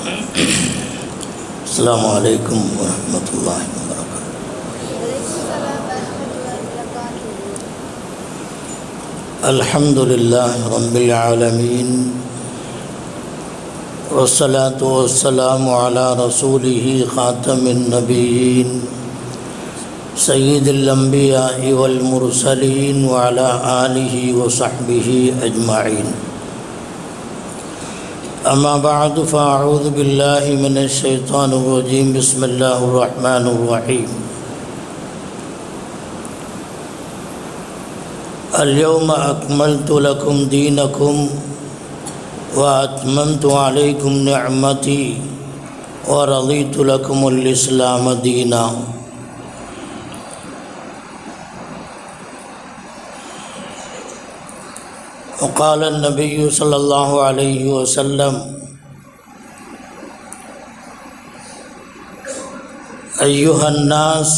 السلام عليكم ورحمة الله وبركاته. الحمد لله رب العالمين والصلاة والسلام على رسوله خاتم النبيين سيد الأنبياء والمرسلين وعلى آله وصحبه أجمعين. أما بعد فأعوذ بالله من الشيطان الرجيم. بسم الله الرحمن الرحيم. اليوم أكملت لكم دينكم وأتممت عليكم نعمتي ورضيت لكم الإسلام دينا. وقال النبي صلى الله عليه وسلم: أيها الناس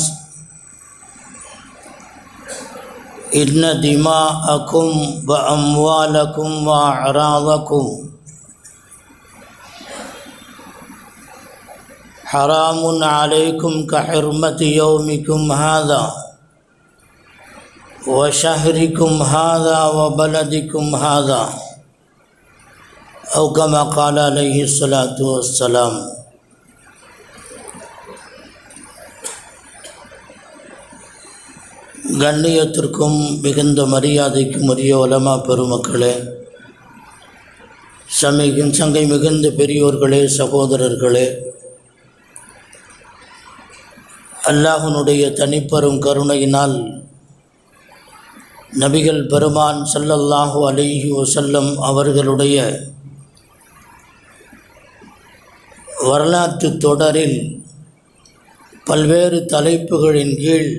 إن دماءكم وأموالكم وأعراضكم حرام عليكم كحرمة يومكم هذا وشهركم هذا وبلدكم هذا أو كما قال عليه الصلاة والسلام. கண்ணியத்திற்கும் மிகுந்த மரியாதைக்கும் உரிய உலமா பெருமக்களே, சங்கை மிகுந்த பெரியோர்களே, சகோதரர்களே, அல்லாஹ்வுடைய தனிப்பெரும் கருணையினால் நபிகள் பெருமான் ஸல்லல்லாஹு அலைஹி வஸல்லம் அவர்களுடைய வரலாற்று தொடரில் பல்வேறு தலைப்புகளின் கீழ்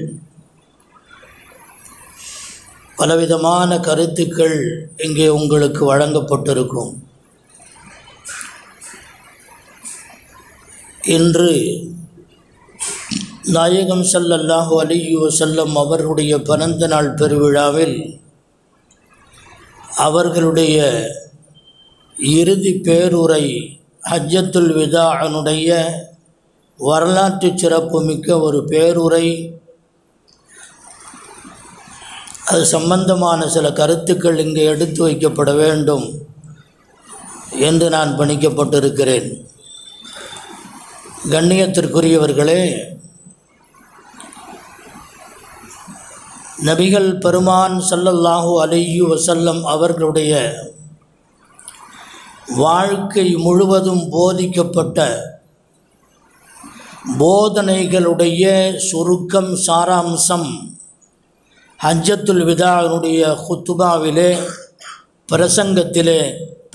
பலவிதமான கருத்துக்கள் இங்கே உங்களுக்கு வழங்கப்பட்டிருக்கும். இன்று நாயகம் ஸல்லல்லாஹு அலைஹி வஸல்லம் அவர்களுடைய பிறந்த நாள் பெருவிழாவில் அவர்களுடைய இறுதி பேருரை ஹஜ்ஜத்துல் விதாஅனுடைய வரலாற்று சிறப்புமிக்க ஒரு பேருரை, அது சம்பந்தமான சில கருத்துக்கள் இங்கே எடுத்து வைக்கப்பட வேண்டும் என்று நான் பணிக்கப்பட்டிருக்கிறேன். கண்ணியத்திற்குரியவர்களே, நபிகள் பெருமான் ஸல்லல்லாஹு அலைஹி வஸல்லம் அவர்களுடைய வாழ்க்கை முழுவதும் போதிக்கப்பட்ட போதனைகளுடைய சுருக்கம், சாராம்சம் ஹஜ்ஜத்துல் விதாவினுடைய குத்துபாவிலே, பிரசங்கத்திலே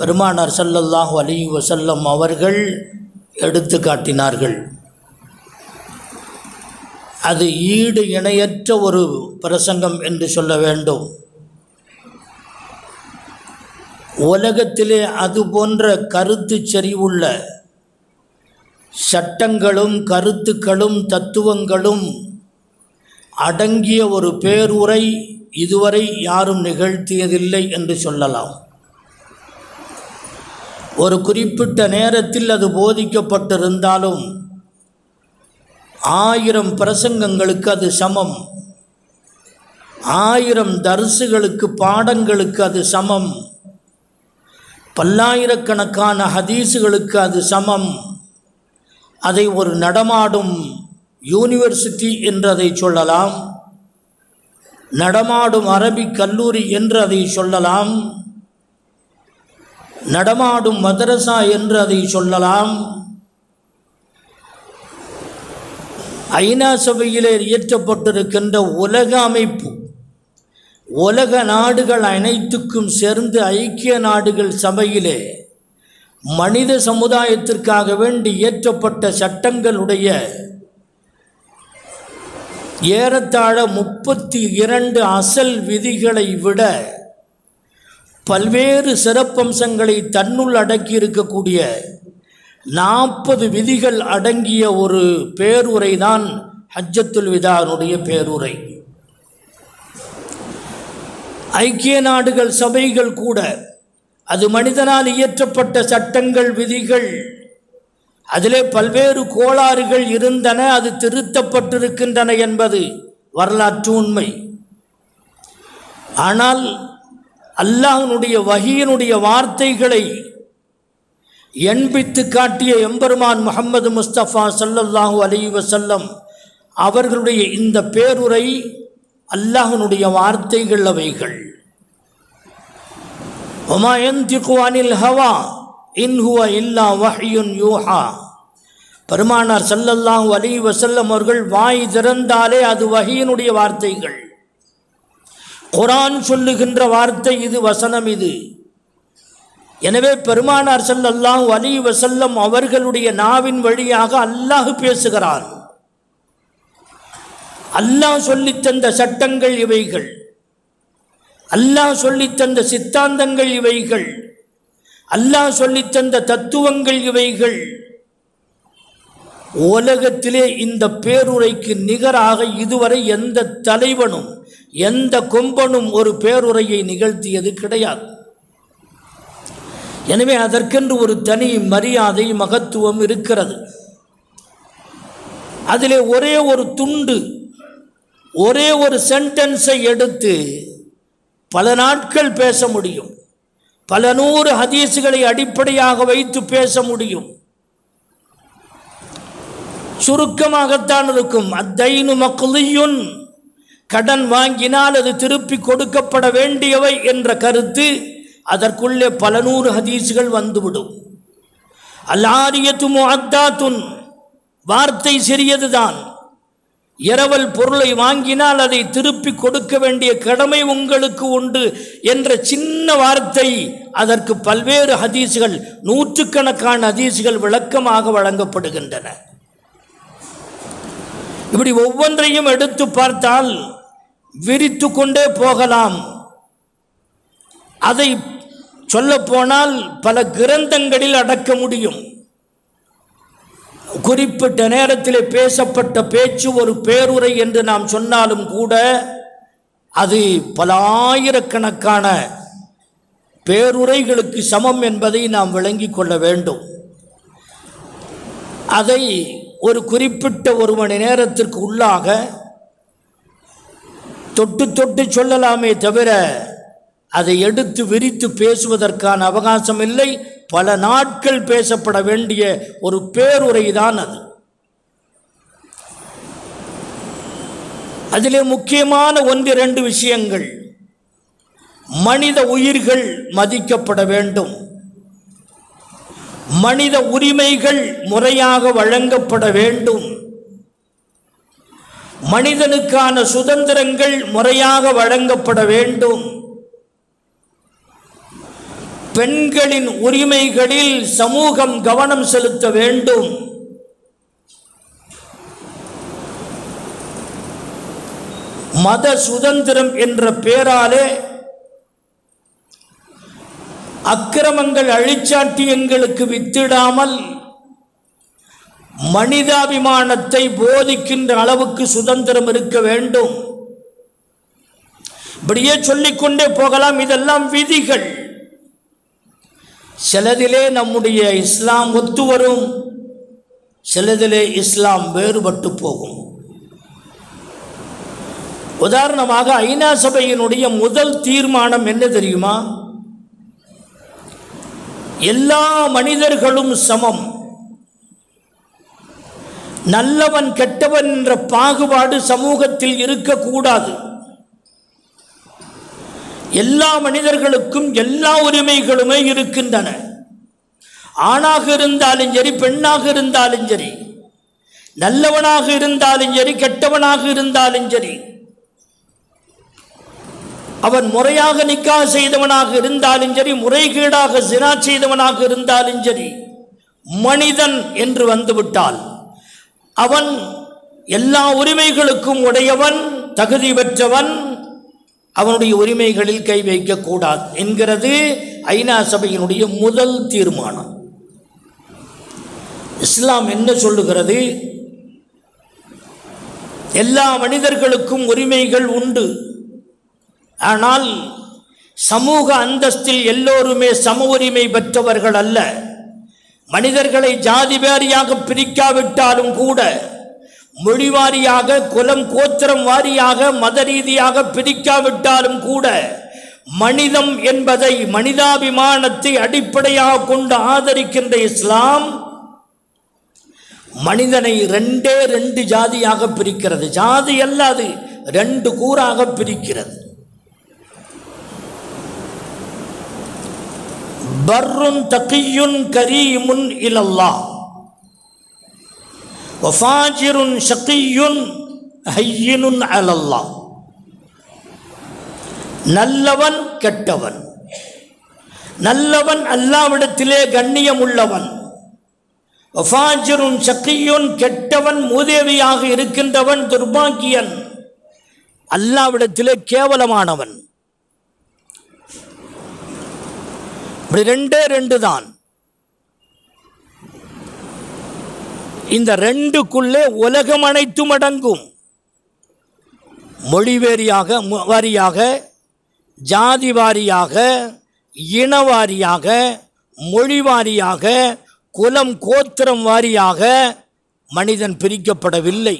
பெருமானார் ஸல்லல்லாஹு அலைஹி வஸல்லம் அவர்கள் எடுத்து காட்டினார்கள். அது ஈடு இணையற்ற ஒரு பிரசங்கம் என்று சொல்ல வேண்டும். உலகத்திலே அது போன்ற கருத்து செறிவுள்ள சட்டங்களும் கருத்துக்களும் தத்துவங்களும் அடங்கிய ஒரு பேருரை இதுவரை யாரும் நிகழ்த்தியதில்லை என்று சொல்லலாம். ஒரு குறிப்பிட்ட நேரத்தில் அது போதிக்கப்பட்டிருந்தாலும் 1000 பிரசங்கங்களுக்கு அது சமம், 1000 தர்சுகளுக்கு, பாடங்களுக்கு அது சமம், பல்லாயிரக்கணக்கான ஹதீஸுகளுக்கு அது சமம். அதை ஒரு நடமாடும் யூனிவர்சிட்டி என்று அதை சொல்லலாம், நடமாடும் அரபிக் கல்லூரி என்று அதை சொல்லலாம், நடமாடும் மதரசா என்று அதை சொல்லலாம். ஐநா சபையிலே இயற்றப்பட்டிருக்கின்ற உலக அமைப்பு, உலக நாடுகள் அனைத்துக்கும் சேர்ந்து ஐக்கிய நாடுகள் சபையிலே மனித சமுதாயத்திற்காக வேண்டி இயற்றப்பட்ட சட்டங்களுடைய ஏறத்தாழ 32 அசல் விதிகளை விட பல்வேறு சிறப்பம்சங்களை தன்னுள் அடக்கி இருக்கக்கூடிய 40 விதிகள் அடங்கிய ஒரு பேருரை தான் ஹஜ்ஜத்துல் விதானுடைய பேருரை. ஐக்கிய நாடுகள் சபைகள் கூட அது மனிதனால் இயற்றப்பட்ட சட்டங்கள், விதிகள், அதிலே பல்வேறு கோளாறுகள் இருந்தன, அது திருத்தப்பட்டிருக்கின்றன என்பது வரலாற்று உண்மை. ஆனால் அல்லாஹ்வுடைய வஹீயினுடைய வார்த்தைகளை எண்பித்து காட்டிய எம்பெருமான் முஹம்மது முஸ்தபா ஸல்லல்லாஹு அலைஹி வஸல்லம் அவர்களுடைய இந்த பேருரை அல்லாஹ்வுடைய வார்த்தைகள் அவைகள். வமா யன்திகு அனில் ஹவா இன் ஹுவ இல்லா வஹ்யுன் யூஹா. பெருமானார் ஸல்லல்லாஹு அலைஹி வஸல்லம் அவர்கள் வாய் திறந்தாலே அது வஹீயினுடைய வார்த்தைகள். குர்ஆன் சொல்லுகின்ற வார்த்தை இது, வசனம் இது. எனவே பெருமானார் ஸல்லல்லாஹு அலைஹி வஸல்லம் அவர்களுடைய நாவின் வழியாக அல்லாஹ் பேசுகிறான். அல்லாஹ் சொல்லித் தந்த சட்டங்கள் இவைகள், அல்லாஹ் சொல்லித் தந்த சித்தாந்தங்கள் இவைகள், அல்லாஹ் சொல்லித் தந்த தத்துவங்கள் இவைகள். உலகத்திலே இந்த பேருரைக்கு நிகராக இதுவரை எந்த தலைவனும் எந்த கொம்பனும் ஒரு பேருரையை நிகழ்த்தியது கிடையாது. எனவே அதற்கென்று ஒரு தனி மரியாதை மகத்துவம் இருக்கிறது. அதிலே ஒரே ஒரு துண்டு, ஒரே ஒரு சென்டென்ஸை எடுத்து பல நாட்கள் பேச முடியும். பல நூறு ஹதீஸுகளை அடிப்படையாக வைத்து பேச முடியும். சுருக்கமாகத்தான் இருக்கும். அத்தைனு மக்லியுன், கடன் வாங்கினால் அது திருப்பி கொடுக்கப்பட வேண்டியவை என்ற கருத்து அதற்குள்ளே பல நூறு ஹதீஸுகள் வந்துவிடும். அல்-ஆரியத்து முஅத்தாத்துன், வார்த்தை சிறியதுதான். இரவல் பொருளை வாங்கினால் அதை திருப்பி கொடுக்க வேண்டிய கடமை உங்களுக்கு உண்டு என்ற சின்ன வார்த்தை, அதற்கு பல்வேறு ஹதீஸுகள், நூற்றுக்கணக்கான ஹதீஸுகள் விளக்கமாக வழங்கப்படுகின்றன. இப்படி ஒவ்வொன்றையும் எடுத்து பார்த்தால் விரித்து கொண்டே போகலாம். அதை சொல்ல போனால் பல கிரந்தங்களில் அடக்க முடியும். குறிப்பிட்ட நேரத்தில் பேசப்பட்ட பேச்சு ஒரு பேருரை என்று நாம் சொன்னாலும் கூட அது பல ஆயிரக்கணக்கான பேருரைகளுக்கு சமம் என்பதை நாம் விளங்கிக் கொள்ள வேண்டும். அதை ஒரு குறிப்பிட்ட ஒரு மணி நேரத்திற்கு உள்ளாக தொட்டு தொட்டு சொல்லலாமே தவிர அதை எடுத்து விரித்து பேசுவதற்கான அவகாசம் இல்லை. பல நாட்கள் பேசப்பட வேண்டிய ஒரு பேருரை தான் அது. அதிலே முக்கியமான ஒன்று இரண்டு விஷயங்கள். மனித உயிர்கள் மதிக்கப்பட வேண்டும், மனித உரிமைகள் முறையாக வழங்கப்பட வேண்டும், மனிதனுக்கான சுதந்திரங்கள் முறையாக வழங்கப்பட வேண்டும், பெண்களின் உரிமைகளில் சமூகம் கவனம் செலுத்த வேண்டும், மத சுதந்திரம் என்ற பெயராலே அக்கிரமங்கள் அழிச்சாட்டியங்களுக்கு வித்திடாமல் மனிதாபிமானத்தை போதிக்கின்ற அளவுக்கு சுதந்திரம் இருக்க வேண்டும். இப்படியே சொல்லிக்கொண்டே போகலாம். இதெல்லாம் விதிகள். சிலதிலே நம்முடைய இஸ்லாம் ஒத்து வரும், சிலதிலே இஸ்லாம் வேறுபட்டு போகும். உதாரணமாக ஐநா சபையினுடைய முதல் தீர்மானம் என்ன தெரியுமா? எல்லா மனிதர்களும் சமம், நல்லவன் கெட்டவன் என்ற பாகுபாடு சமூகத்தில் இருக்கக்கூடாது, எல்லா மனிதர்களுக்கும் எல்லா உரிமைகளுமே இருக்கின்றன. ஆணாக இருந்தாலும் சரி, பெண்ணாக இருந்தாலும் சரி, நல்லவனாக இருந்தாலும் சரி, கெட்டவனாக இருந்தாலும் சரி, அவன் முறையாக நிக்கா செய்தவனாக இருந்தாலும் சரி, முறைகேடாக ஸினா செய்தவனாக இருந்தாலும் சரி, மனிதன் என்று வந்துவிட்டால் அவன் எல்லா உரிமைகளுக்கும் உடையவன், தகுதி பெற்றவன். அவனுடைய உரிமைகளில் கை வைக்கக்கூடாது என்கிறது ஐநா சபையினுடைய முதல் தீர்மானம். இஸ்லாம் என்ன சொல்லுகிறது? எல்லா மனிதர்களுக்கும் உரிமைகள் உண்டு, ஆனால் சமூக அந்தஸ்தில் எல்லோருமே சம உரிமை பெற்றவர்கள் அல்ல. மனிதர்களை ஜாதி வாரியாக பிரிக்காவிட்டாலும் கூட, மொழி வாரியாக, குலம் கோத்திரம் வாரியாக, மத ரீதியாக பிரிக்காவிட்டாலும் கூட, மனிதம் என்பதை, மனிதாபிமானத்தை அடிப்படையாக கொண்டு ஆதரிக்கின்ற இஸ்லாம் மனிதனை ரெண்டு ஜாதியாக பிரிக்கிறது. ஜாதி அல்லாது 2 கூறாக பிரிக்கிறது. பர்ருன் தகியுன் கரீமுன் இலல்லாஹ் வஃபாஜிருன் ஷகியுன் ஹய்யினுன் அலல்லாஹ். நல்லவன் கெட்டவன். நல்லவன் அல்லாஹ்விடத்திலே கண்ணியம் உள்ளவன். வஃபாஜிருன் ஷகியுன் கெட்டவன் மூதேவியாக இருக்கின்றவன் துர்பாக்கியன், அல்லாஹ்விடத்திலே கேவலமானவன். ரெண்டு தான். இந்த 2க்குள்ளே உலகம் அனைத்தும் அடங்கும். மொழி வாரியாக, ஜாதி வாரியாக, இனவாரியாக, மொழி வாரியாக, குலம் கோத்திரம் வாரியாக மனிதன் பிரிக்கப்படவில்லை.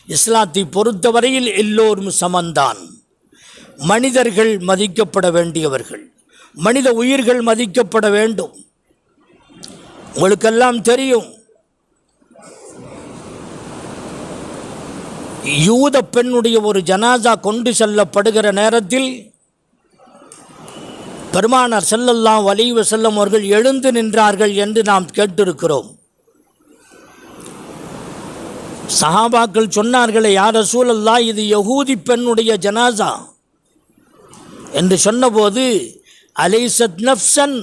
இஸ்லாத்தை பொறுத்தவரையில் எல்லோரும் சமந்தான். மனிதர்கள் மதிக்கப்பட வேண்டியவர்கள், மனித உயிர்கள் மதிக்கப்பட வேண்டும். உங்களுக்கெல்லாம் தெரியும், யூத பெண்ணுடைய ஒரு ஜனாசா கொண்டு செல்லப்படுகிற நேரத்தில் பெருமானார் ஸல்லல்லாஹு அலைஹி வஸல்லம் அவர்கள் எழுந்து நின்றார்கள் என்று நாம் கேட்டிருக்கிறோம். சஹாபாக்கள் சொன்னார்களே, யா ரசூலல்லாஹ், இது யஹூதி பெண்ணுடைய ஜனாசா என்று சொன்னபோது, அலைஸத் நஃப்ஸன்,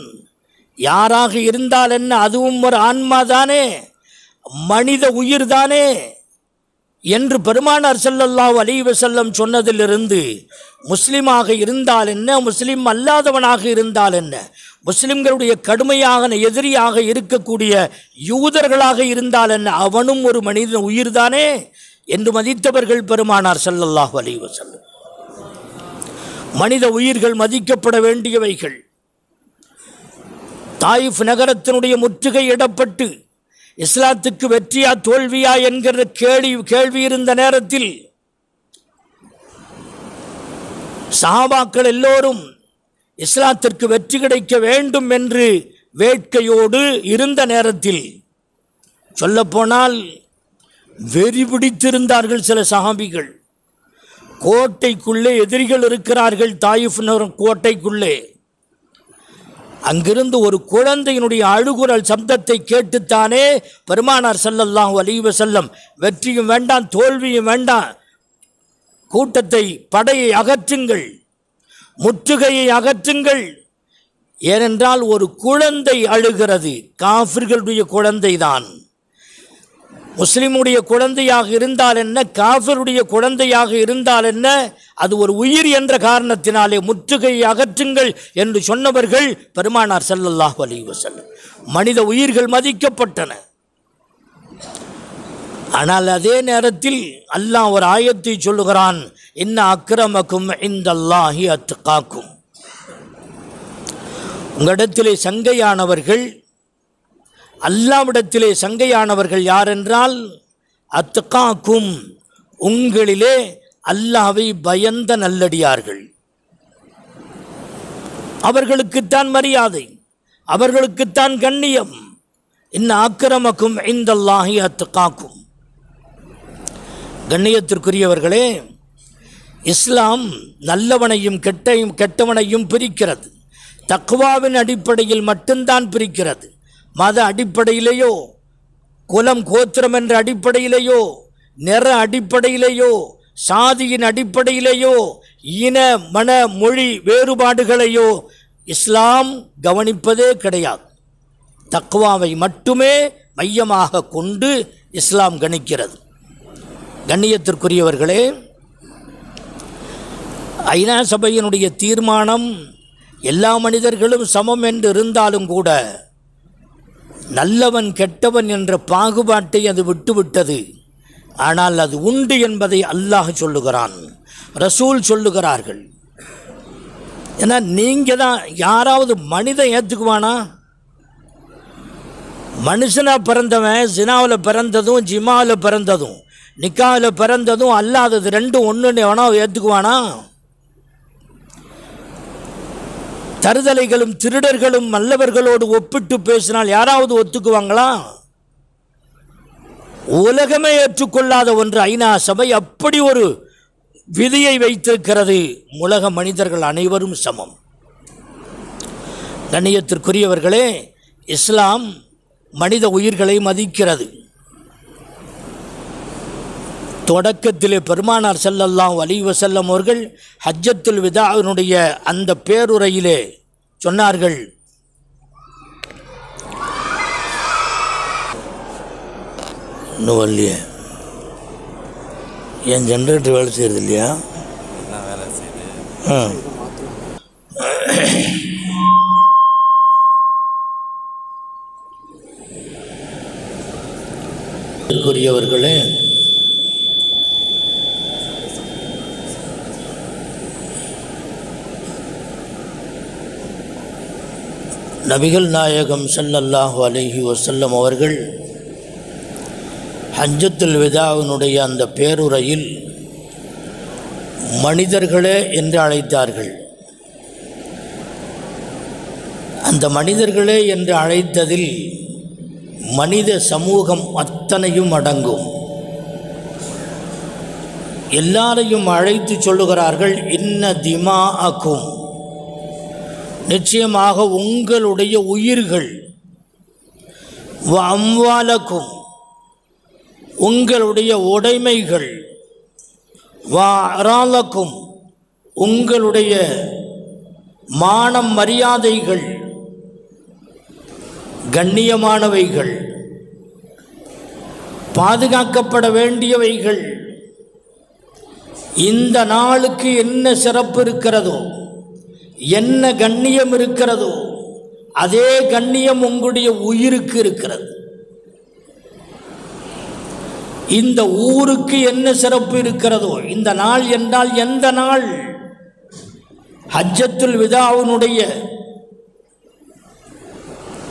யாராக இருந்தால் என்ன, அதுவும் ஒரு ஆன்மா தானே, மனித உயிர் தானே என்று பெருமானார் ஸல்லல்லாஹு அலைஹி வஸல்லம் சொன்னதிலிருந்து, முஸ்லிமாக இருந்தால் என்ன, முஸ்லிம் அல்லாதவனாக இருந்தால் என்ன, முஸ்லிம்களுடைய கடுமையாக எதிரியாக இருக்கக்கூடிய யூதர்களாக இருந்தால் என்ன, அவனும் ஒரு மனித உயிர் தானே என்று மதித்தவர்கள் பெருமானார் ஸல்லல்லாஹு அலைஹி வஸல்லம். மனித உயிர்கள் மதிக்கப்பட வேண்டியவைகள். தாயிஃப் நகரத்தினுடைய முற்றுகையிடப்பட்டு இஸ்லாத்துக்கு வெற்றியா தோல்வியா என்கிற கேள்வி இருந்த நேரத்தில் சஹாபாக்கள் எல்லோரும் இஸ்லாத்திற்கு வெற்றி கிடைக்க வேண்டும் என்று வேட்கையோடு இருந்த நேரத்தில், சொல்லப்போனால் வெறி பிடித்திருந்தார்கள் சில சஹாபிகள். கோட்டைக்குள்ளே எதிரிகள் இருக்கிறார்கள், தாயிஃப் கோட்டைக்குள்ளே. அங்கிருந்து ஒரு குழந்தையினுடைய அழுகுரல் சப்தத்தை கேட்டுத்தானே பெருமானார் ஸல்லல்லாஹு அலைஹி வஸல்லம், வெற்றியும் வேண்டாம் தோல்வியும் வேண்டாம், கூட்டத்தை, படையை அகற்றுங்கள், முற்றுகையை அகற்றுங்கள். ஏனென்றால் ஒரு குழந்தை அழுகிறது, காஃபிர்களுடைய குழந்தைதான். முஸ்லிமுடைய குழந்தையாக இருந்தால் என்ன, காஃபிருடைய குழந்தையாக இருந்தால் என்ன, அது ஒரு உயிர் என்ற காரணத்தினாலே முற்றுகையை அகற்றுங்கள் என்று சொன்னவர்கள் பெருமானார் ஸல்லல்லாஹு அலைஹி வஸல்லம். மனித உயிர்கள் மதிக்கப்பட்டன. ஆனால் அதே நேரத்தில் அல்லாஹ் ஒரு ஆயத்தை சொல்லுகிறான், இன்ன அக்ரமக்கும் இந்தல்லாஹி அத்காக்கும். உங்களிடத்திலே சங்கையானவர்கள், அல்லாஹ்விடத்திலே சங்கையானவர்கள் யார் என்றால், அத்காக்கும், உங்களிலே அல்லாஹ்வை பயந்த நல்லடியார்கள். அவர்களுக்குத்தான் மரியாதை, அவர்களுக்குத்தான் கண்ணியம். இன்ன அக்ரமக்கும் இந்தல்லாஹி அத்காக்கும். கண்ணியத்திற்குரியவர்களே, இஸ்லாம் நல்லவனையும் கெட்டவனையும் பிரிக்கிறது. தக்வாவின் அடிப்படையில் மட்டும்தான் பிரிக்கிறது. மத அடிப்படையிலேயோ, குலம் கோத்திரம் என்ற அடிப்படையிலேயோ, நிற அடிப்படையிலேயோ, சாதியின் அடிப்படையிலேயோ, இன மன மொழி வேறுபாடுகளையோ இஸ்லாம் கவனிப்பதே கிடையாது. தக்வாவை மட்டுமே மையமாக கொண்டு இஸ்லாம் கணிக்கிறது. கண்ணியத்திற்குரியவர்களே, ஐநா சபையினுடைய தீர்மானம் எல்லா மனிதர்களும் சமம் என்று இருந்தாலும் கூட நல்லவன் கெட்டவன் என்ற பாகுபாட்டை அது விட்டுவிட்டது. ஆனால் அது உண்டு என்பதை அல்லாஹ் சொல்லுகிறான், ரசூல் சொல்லுகிறார்கள். ஏன்னா நீங்கள் தான், யாராவது மனிதன் ஏற்றுக்குவானா? மனுஷனாக பிறந்தவன் ஜினாவில் பிறந்ததும் ஜிமாவில் பிறந்ததும் நிக்காவில் பிறந்ததும் அல்லாதது ரெண்டும் ஒன்றுன்னு எவனோ ஏற்றுக்குவானா? தருதலைகளும் திருடர்களும் நல்லவர்களோடு ஒப்பிட்டு பேசினால் யாராவது ஒத்துக்குவாங்களா? உலகமே ஏற்றுக்கொள்ளாத ஒன்று ஐநா சபை அப்படி ஒரு விதியை வைத்திருக்கிறது. உலக மனிதர்கள் அனைவரும் சமம். கண்ணியத்திற்குரியவர்களே, இஸ்லாம் மனித உயிர்களை மதிக்கிறது. தொடக்கத்திலே பெருமானார் ஸல்லல்லாஹு அலைஹி வஸல்லம் அவர்கள் ஹஜ்ஜத்துல் விதாவினுடைய அந்த பேருரையிலே சொன்னார்கள், இன்னும் வரலையே, என் ஜென்ரேட்டர் வேலை செய்கிறது இல்லையா? வேலை செய்யுது. கூறியவர்களே, நபிகள் நாயகம் ஸல்லல்லாஹு அலைஹி வஸல்லம் அவர்கள் ஹஜ்ஜத்துல் விதாவினுடைய அந்த பேருரையில் மனிதர்களே என்று அழைத்தார்கள். அந்த மனிதர்களே என்று அழைத்ததில் மனித சமூகம் அத்தனையும் அடங்கும். எல்லாரையும் அழைத்து சொல்லுகிறார்கள், இன்ன திமாஅக்கும், நிச்சயமாக உங்களுடைய உயிர்கள், வ அம்வாலக்கும், உங்களுடைய உடைமைகள், வ அராலக்கும், உங்களுடைய மானம் மரியாதைகள், கண்ணியமானவைகள், பாதுகாக்கப்பட வேண்டியவைகள். இந்த நாளுக்கு என்ன சிறப்பு இருக்கிறதோ, என்ன கண்ணியம் இருக்கிறதோ, அதே கண்ணியம் உங்களுடைய உயிருக்கு இருக்கிறது. இந்த ஊருக்கு என்ன சிறப்பு இருக்கிறதோ, இந்த நாள் என்றால் எந்த நாள்? ஹஜ்ஜத்துல் விதாவினுடைய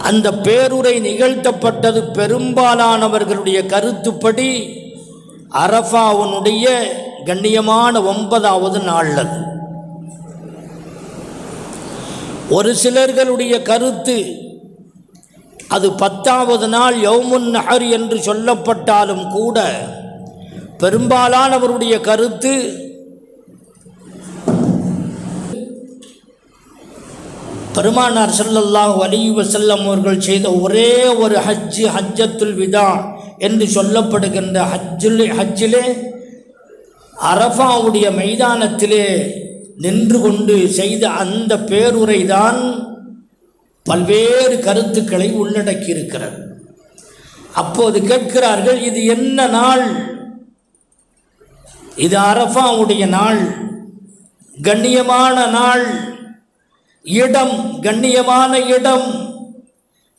அந்த பேருரை நிகழ்த்தப்பட்டது பெரும்பாலானவர்களுடைய கருத்துப்படி அரஃபாவுனுடைய கண்ணியமான 9வது நாள். ஒரு சிலர்களுடைய கருத்து அது 10வது நாள் யௌமுன் நஹர் என்று சொல்லப்பட்டாலும் கூட, பெரும்பாலானவருடைய கருத்து பெருமானார் ஸல்லல்லாஹு அலைஹி வஸல்லம் அவர்கள் செய்த ஒரே ஒரு ஹஜ்ஜத்துல் விதா என்று சொல்லப்படுகின்ற ஹஜ்ஜிலே அரஃபாவுடைய மைதானத்திலே நின்று கொண்டு செய்த அந்த பேருரை தான் பல்வேறு கருத்துக்களை உள்ளடக்கி இருக்கிறது. அப்போது கேட்கிறார்கள், இது என்ன நாள்? இது அரஃபாவுடைய நாள், கண்ணியமான நாள், இடம் கண்ணியமான இடம்.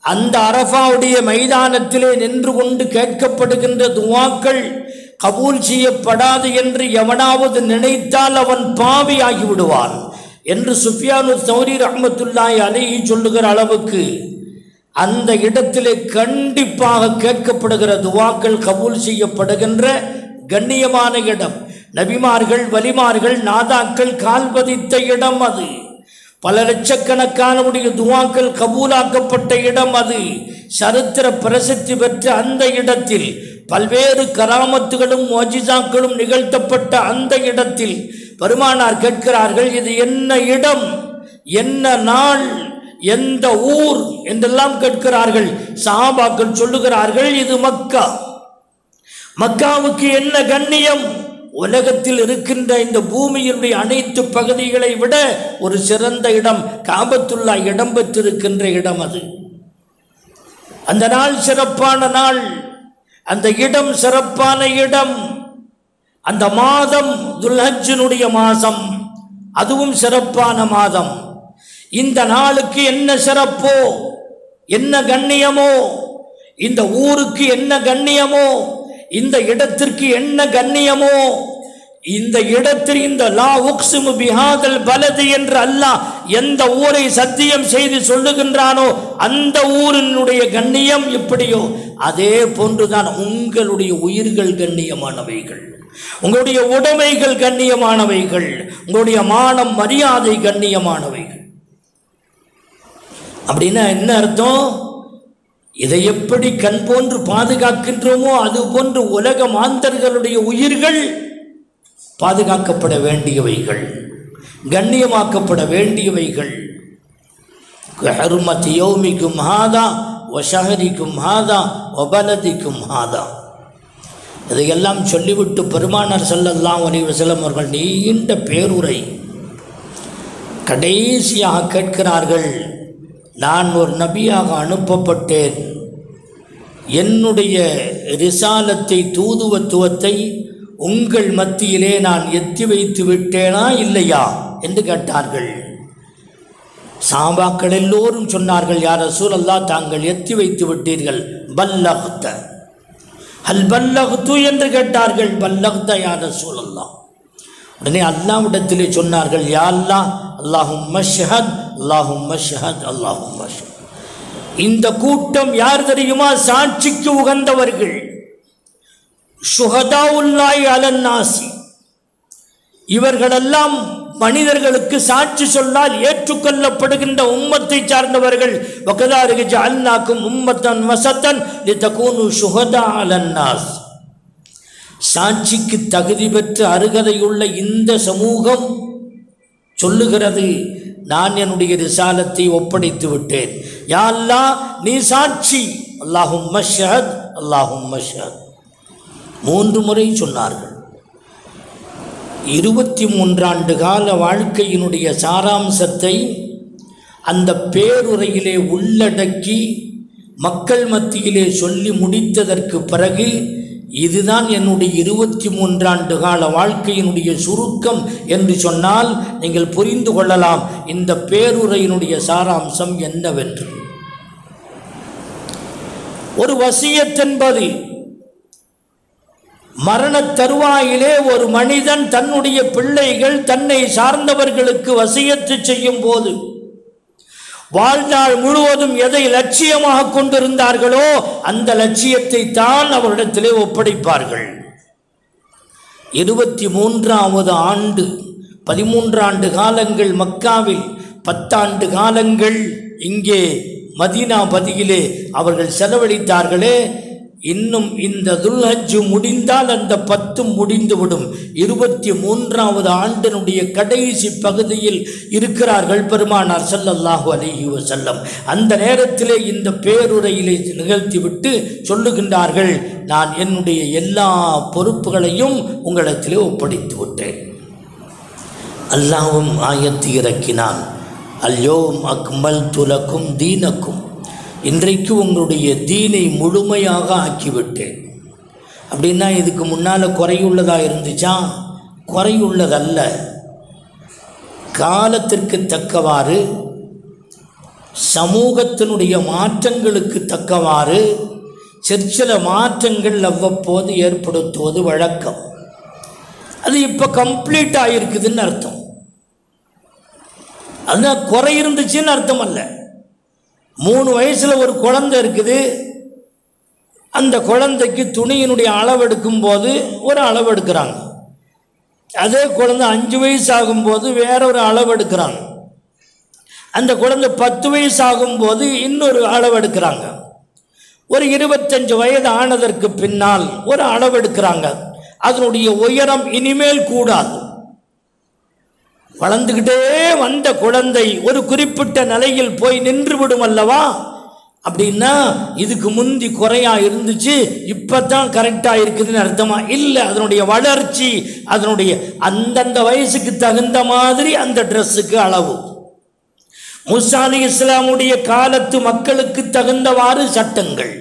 அந்த அரஃபாவுடைய மைதானத்திலே நின்று கொண்டு கேட்கப்படுகின்ற துஆக்கள் கபூல் செய்யப்படாது என்று எவனாவது நினைத்தால் அவன் பாவி ஆகிவிடுவான் என்று சுஃபியானு தௌரி ரஹ்மத்துல்லாஹி அலைஹி சொல்லுகிற அளவுக்கு அந்த இடத்திலே கண்டிப்பாக கேட்கப்படுகிற துஆக்கள் கபூல் செய்யப்படுகின்ற கண்ணியமான இடம். நபிமார்கள், வலிமார்கள், நாதாக்கள் கால்பதித்த இடம் அது. பல லட்சக்கணக்கானவுடைய துஆக்கள் கபூலாக்கப்பட்ட இடம் அது. சரித்திர பிரசித்தி பெற்ற அந்த இடத்தில் பல்வேறு கராமத்துகளும் முஅஜிசாக்களும் நிகழ்த்தப்பட்ட அந்த இடத்தில் பெருமானார் கேட்கிறார்கள், இது என்ன இடம், என்ன நாள், எந்த ஊர் என்றெல்லாம் கேட்கிறார்கள். சஹாபாக்கள் சொல்லுகிறார்கள், இது மக்கா. மக்காவுக்கு என்ன கண்ணியம்? உலகத்தில் இருக்கின்ற இந்த பூமியினுடைய அனைத்து பகுதிகளை விட ஒரு சிறந்த இடம் காபத்துல்லா இடம் பெற்றிருக்கின்ற இடம் அது. அந்த நாள் சிறப்பான நாள், அந்த இடம் சிறப்பான இடம். அந்த மாதம் துல்ஹஜ்ஜினுடைய மாதம், அதுவும் சிறப்பான மாதம். இந்த நாளுக்கு என்ன சிறப்போ, என்ன கண்ணியமோ, இந்த ஊருக்கு என்ன கண்ணியமோ, இந்த இடத்திற்கு என்ன கண்ணியமோ, இந்த இடத்தில் இந்த லா உக்ஸிமு பிஹாதல் பலது என்று அல்லாஹ் எந்த ஊரை சத்தியம் செய்து சொல்லுகின்றானோ அந்த ஊரினுடைய கண்ணியம் இப்படியோ அதே போன்றுதான் உங்களுடைய உயிர்கள் கண்ணியமானவைகள், உங்களுடைய உடைமைகள் கண்ணியமானவைகள், உங்களுடைய மானம் மரியாதை கண்ணியமானவைகள். அப்படின்னா என்ன அர்த்தம்? இதை எப்படி கண் போன்று பாதுகாக்கின்றோமோ அது போன்று உலக மாந்தர்களுடைய உயிர்கள் பாதுகாக்கப்பட வேண்டியவைகள், கண்ணியமாக்கப்பட வேண்டியவைகள். ஹர்மத் யௌமிக்கும் ஹாதா வஷஹரிக்கும் ஹாதா வபலதிக்கும் ஹாதா. இதையெல்லாம் சொல்லிவிட்டு பெருமானார் ஸல்லல்லாஹு அலைஹி வஸல்லம் அவர்கள் நீண்ட பேருரை கடைசியாக கேட்கிறார்கள். நான் ஒரு நபியாக அனுப்பப்பட்டேன், என்னுடைய ரிசாலத்தை தூதுவத்துவத்தை உங்கள் மத்தியிலே நான் எத்தி வைத்து விட்டேனா இல்லையா என்று கேட்டார்கள். சஹாபாக்கள் எல்லோரும் சொன்னார்கள், யா ரசூலல்லாஹ் தாங்கள் எத்தி வைத்து விட்டீர்கள். பல்லக்த ஹல் பல்லக்து என்று கேட்டார்கள். பல்லக்த யா ரசூலல்லாஹ். உடனே அல்லாஹ்விடத்திலே சொன்னார்கள், யா அல்லாஹ் அல்லாஹும்ம ஷஹத் அல்லாஹும்ம ஷஹத் அல்லாஹும்ம ஷஹத். இந்த கூட்டம் யார் தெரியுமா? சாட்சிக்கு உகந்தவர்கள். ஷுஹதாவுல்லாஹி அலன்னாசி. இவர்களெல்லாம் மனிதர்களுக்கு சாட்சி சொன்னால் ஏற்றுக்கொள்ளப்படுகின்ற உம்மத்தை சார்ந்தவர்கள். வகதாலிக ஜஅல்நாக்கும் உம்மத்தன் வஸத்தன் லிதகூனு ஷுஹதா அலன்னாஸ். சாட்சிக்கு தகுதி பெற்ற அருகதையுள்ள இந்த சமூகம் சொல்லுகிறது, நான் என்னுடைய ரிசாலத்தை ஒப்படைத்து விட்டேன். யா அல்லாஹ் நீ சாட்சி. அல்லாஹும்ம ஷஹத் அல்லாஹும்ம ஷஹத். 3 முறை சொன்னார்கள். 23 ஆண்டு கால வாழ்க்கையினுடைய சாராம்சத்தை அந்த பேருரையிலே உள்ளடக்கி மக்கள் மத்தியிலே சொல்லி முடித்ததற்கு பிறகு, இதுதான் என்னுடைய 23 ஆண்டு கால வாழ்க்கையினுடைய சுருக்கம் என்று சொன்னால் நீங்கள் புரிந்து கொள்ளலாம் இந்த பேருரையினுடைய சாராம்சம் என்னவென்று. ஒரு வசியத் என்பது மரண தருவாயிலே ஒரு மனிதன் தன்னுடைய பிள்ளைகள் தன்னை சார்ந்தவர்களுக்கு வசியத்து செய்யும் போது வாழ்நாள் முழுவதும் எதை லட்சியமாக கொண்டிருந்தார்களோ அந்த லட்சியத்தை தான் அவரிடத்திலே ஒப்படைப்பார்கள். 23வது ஆண்டு 13 ஆண்டு காலங்கள் மக்காவில், 10 ஆண்டு காலங்கள் இங்கே மதீனா பதியிலே அவர்கள் செலவழித்தார்களே, இன்னும் இந்த துல்ஹஜ் முடிந்தால் அந்த 10 முடிந்துவிடும். 23வது ஆண்டினுடைய கடைசி பகுதியில் இருக்கிறார்கள் பெருமானார் ஸல்லல்லாஹு அலைஹி வஸல்லம். அந்த நேரத்திலே இந்த பேருரையிலே நிகழ்த்திவிட்டு சொல்லுகின்றார்கள், நான் என்னுடைய எல்லா பொறுப்புகளையும் உங்களிடத்திலே ஒப்படைத்து விட்டேன். அல்லாஹ்வும் ஆயத்து இறக்கினான், அல்யோம் அக்மல்து லக்கும் தீனக்கும். இன்றைக்கு உங்களுடைய தீனை முழுமையாக ஆக்கிவிட்டேன். அப்படின்னா இதுக்கு முன்னால் குறையுள்ளதாக இருந்துச்சா? குறையுள்ளதல்ல. காலத்திற்கு தக்கவாறு, சமூகத்தினுடைய மாற்றங்களுக்கு தக்கவாறு சிற்சில மாற்றங்கள் அவ்வப்போது ஏற்படுத்துவது வழக்கம். அது இப்போ கம்ப்ளீட் ஆகிருக்குதுன்னு அர்த்தம். அதுதான் குறை இருந்துச்சுன்னு அர்த்தம் அல்ல. 3 வயசில் ஒரு குழந்தை இருக்குது. அந்த குழந்தைக்கு துணியினுடைய அளவெடுக்கும் போது ஒரு அளவு எடுக்கிறாங்க. அதே குழந்தை 5 வயசு ஆகும்போது வேற ஒரு அளவு எடுக்கிறாங்க. அந்த குழந்தை 10 வயசு ஆகும்போது இன்னொரு அளவு எடுக்கிறாங்க. ஒரு 25 வயது ஆனதற்கு பின்னால் ஒரு அளவு எடுக்கிறாங்க. அதனுடைய உயரம் இனிமேல் கூடாது. வளர்ந்துக்கிட்டே வந்த குழந்தை ஒரு குறிப்பிட்ட நிலையில் போய் நின்று விடும் அல்லவா? அப்படின்னா இதுக்கு முந்தி குறையா இருந்துச்சு, இப்பதான் கரெக்டா இருக்குதுன்னு அர்த்தமா? இல்லை, அதனுடைய வளர்ச்சி, அதனுடைய அந்தந்த வயசுக்கு தகுந்த மாதிரி அந்த ட்ரெஸ்ஸுக்கு அளவு. மூசா அலைஹிஸ்ஸலாமுடைய காலத்து மக்களுக்கு தகுந்தவாறு சட்டங்கள்,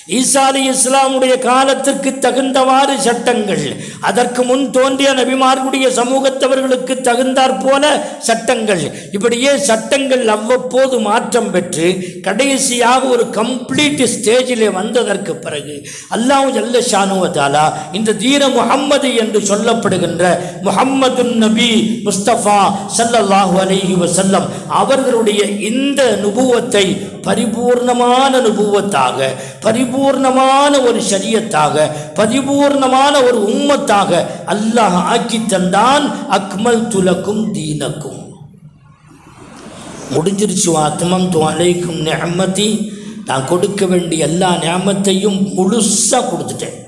ஈசா அலைஹிஸ்ஸலாமுடைய காலத்திற்கு தகுந்தவாறு சட்டங்கள், அதற்கு முன் தோன்றிய நபிமார்களுடைய சமூகத்தவர்களுக்கு தகுந்தாற் போல சட்டங்கள், இப்படியே சட்டங்கள் அவ்வப்போது மாற்றம் பெற்று கடைசியாக ஒரு கம்ப்ளீட் ஸ்டேஜிலே வந்ததற்கு பிறகு அல்லாஹ் ஜல்ல ஷானு வ தஆலா இந்த தீன முஹம்மது என்று சொல்லப்படுகின்ற முஹம்மதுன் நபி முஸ்தபா ஸல்லல்லாஹு அலைஹி வஸல்லம் அவர்களுடைய இந்த நுபுவத்தை பரிபூர்ணமான நுபுவத்தாக, பரிபூர்ணமான ஒரு ஷரியத்தாக, பரிபூர்ணமான ஒரு உம்மத்தாக அல்லாஹ் ஆக்கி தந்தான். அக்மல்து லக்கும் தீனக்கும், முடிஞ்சிருச்சு. அத்மம்து அலைக்கும் நிஅமதி, நான் கொடுக்க வேண்டிய எல்லா நிஅமத்தையும் முழுசா கொடுத்துட்டேன்.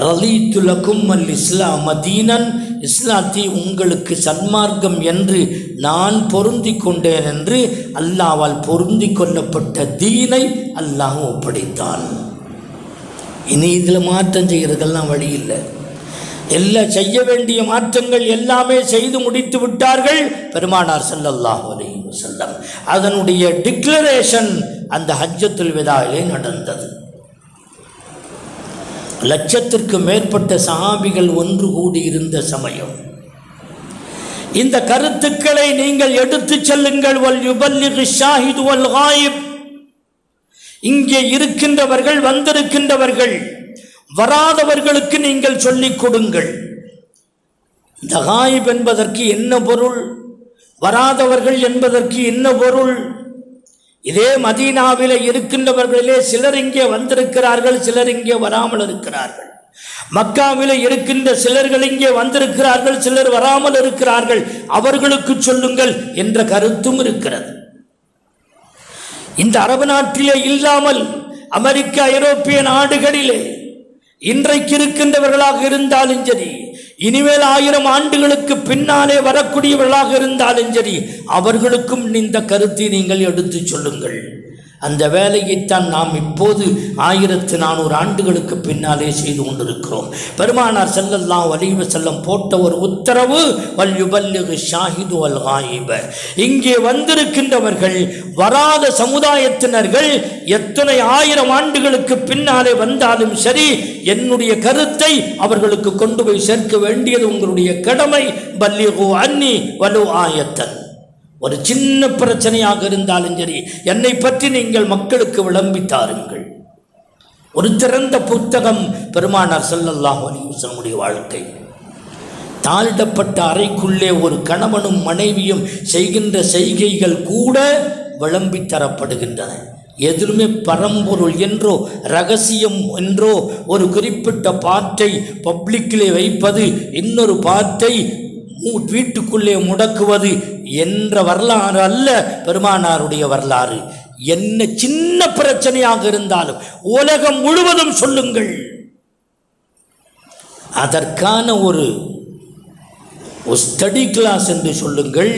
ரலீத்து லக்கும் அல் இஸ்லாம் தீனன், இஸ்லாத்தை உங்களுக்கு சன்மார்க்கம் என்று நான் பொருந்தி கொண்டேன் என்று அல்லாஹ்வால் பொருந்தி கொள்ளப்பட்ட தீனை அல்லாஹ் ஒப்படைத்தான். இனி இதில் மாற்றம் செய்கிறதெல்லாம் வழி இல்லை. எல்லாம் செய்ய வேண்டிய மாற்றங்கள் எல்லாமே செய்து முடித்து விட்டார்கள் பெருமானார் ஸல்லல்லாஹு அலைஹி வஸல்லம். அதனுடைய டிக்ளரேஷன் அந்த ஹஜ்ஜத்துல் விதாவிலே நடந்தது. லட்சத்திற்கு மேற்பட்ட சஹாபிகள் ஒன்று கூடி இருந்த சமயம் இந்த கருத்துக்களை நீங்கள் எடுத்துச் செல்லுங்கள். வல் யுபல்லிகு ஷாஹிது வல் காயிப், இங்கே இருக்கின்றவர்கள், வந்திருக்கின்றவர்கள், வராதவர்களுக்கு நீங்கள் சொல்லிக் கொடுங்கள். இந்த காயிப் என்பதற்கு என்ன பொருள், வராதவர்கள் என்பதற்கு என்ன பொருள்? இதே மதீனாவிலே இருக்கின்றவர்களிலே சிலர் இங்கே வந்திருக்கிறார்கள், சிலர் இங்கே வராமல் இருக்கிறார்கள். மக்காவிலே இருக்கின்ற சிலர்கள் இங்கே வந்திருக்கிறார்கள், சிலர் வராமல் இருக்கிறார்கள், அவர்களுக்கு சொல்லுங்கள் என்ற கருத்தும் இருக்கிறது. இந்த அரபு நாட்டிலே இல்லாமல் அமெரிக்க, ஐரோப்பிய நாடுகளிலே இன்றைக்கு இருக்கின்றவர்களாக இருந்தாலும் சரி, இனிமேல் 1000 ஆண்டுகளுக்கு பின்னாலே வரக்கூடியவர்களாக இருந்தாலும் சரி, அவர்களுக்கும் இந்த கருத்தை நீங்கள் எடுத்து சொல்லுங்கள். அந்த வேலையைத்தான் நாம் இப்போது 1400 ஆண்டுகளுக்கு பின்னாலே செய்து கொண்டிருக்கிறோம். பெருமானார் ஸல்லல்லாஹு அலைஹி வஸல்லம் போட்ட ஒரு உத்தரவு, வல் யுபல்லிகு ஷாஹிது வல் காயிப. இங்கே வந்திருக்கின்றவர்கள், வராத சமுதாயத்தினர்கள் எத்தனை 1000 ஆண்டுகளுக்கு பின்னாலே வந்தாலும் சரி, என்னுடைய கருத்தை அவர்களுக்கு கொண்டு போய் சேர்க்க வேண்டியது உங்களுடைய கடமை. பல்லிகு அன்னி வலு ஆயத்தன், ஒரு சின்ன பிரச்சனையாக இருந்தாலும் சரி, என்னை பற்றி நீங்கள் மக்களுக்கு விளம்பித்தாருங்கள். ஒரு திறந்த புத்தகம் பெருமானார் ஸல்லல்லாஹு அலைஹி வஸல்லம் வாழ்க்கை. தாளிடப்பட்ட அறைக்குள்ளே ஒரு கணவனும் மனைவியும் செய்கின்ற செய்கைகள் கூட விளம்பி தரப்படுகின்றன. எதிலுமே பரம்பொருள் என்றோ ரகசியம் என்றோ ஒரு குறிப்பிட்ட பாட்டை பப்ளிக்கிலே வைப்பது, இன்னொரு பாட்டை வீட்டுக்குள்ளே முடக்குவது என்ற வரலாறு அல்ல பெருமானாருடைய வரலாறு. என்ன சின்ன பிரச்சனையாக இருந்தாலும் உலகம் முழுவதும் சொல்லுங்கள். அதற்கான ஒரு ஸ்டடி கிளாஸ் என்று சொல்லுங்கள்,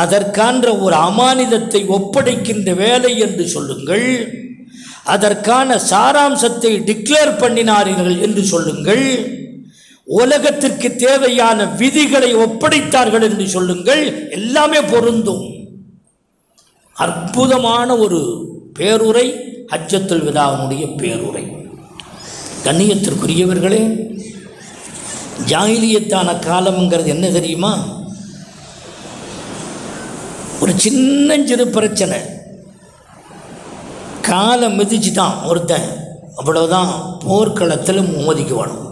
அதற்கான ஒரு அமானிதத்தை ஒப்படைக்கின்ற வேலை என்று சொல்லுங்கள், அதற்கான சாராம்சத்தை டிக்ளேர் பண்ணினார்கள் என்று சொல்லுங்கள், உலகத்திற்கு தேவையான விதிகளை ஒப்படைத்தார்கள் என்று சொல்லுங்கள். எல்லாமே பொருந்தும். அற்புதமான ஒரு பேருரை ஹஜ்ஜத்துல் விதாவுடைய பேருரை. கண்ணியத்திற்குரியவர்களே, ஜாஹிலியத்தான காலம்ங்கிறது என்ன தெரியுமா? ஒரு சின்னஞ்சிறு பிரச்சனை, காலை மிதிச்சுட்டான் ஒருத்தன், அவ்வளவுதான் போர்க்களத்தில் மோதிக்குவானும்.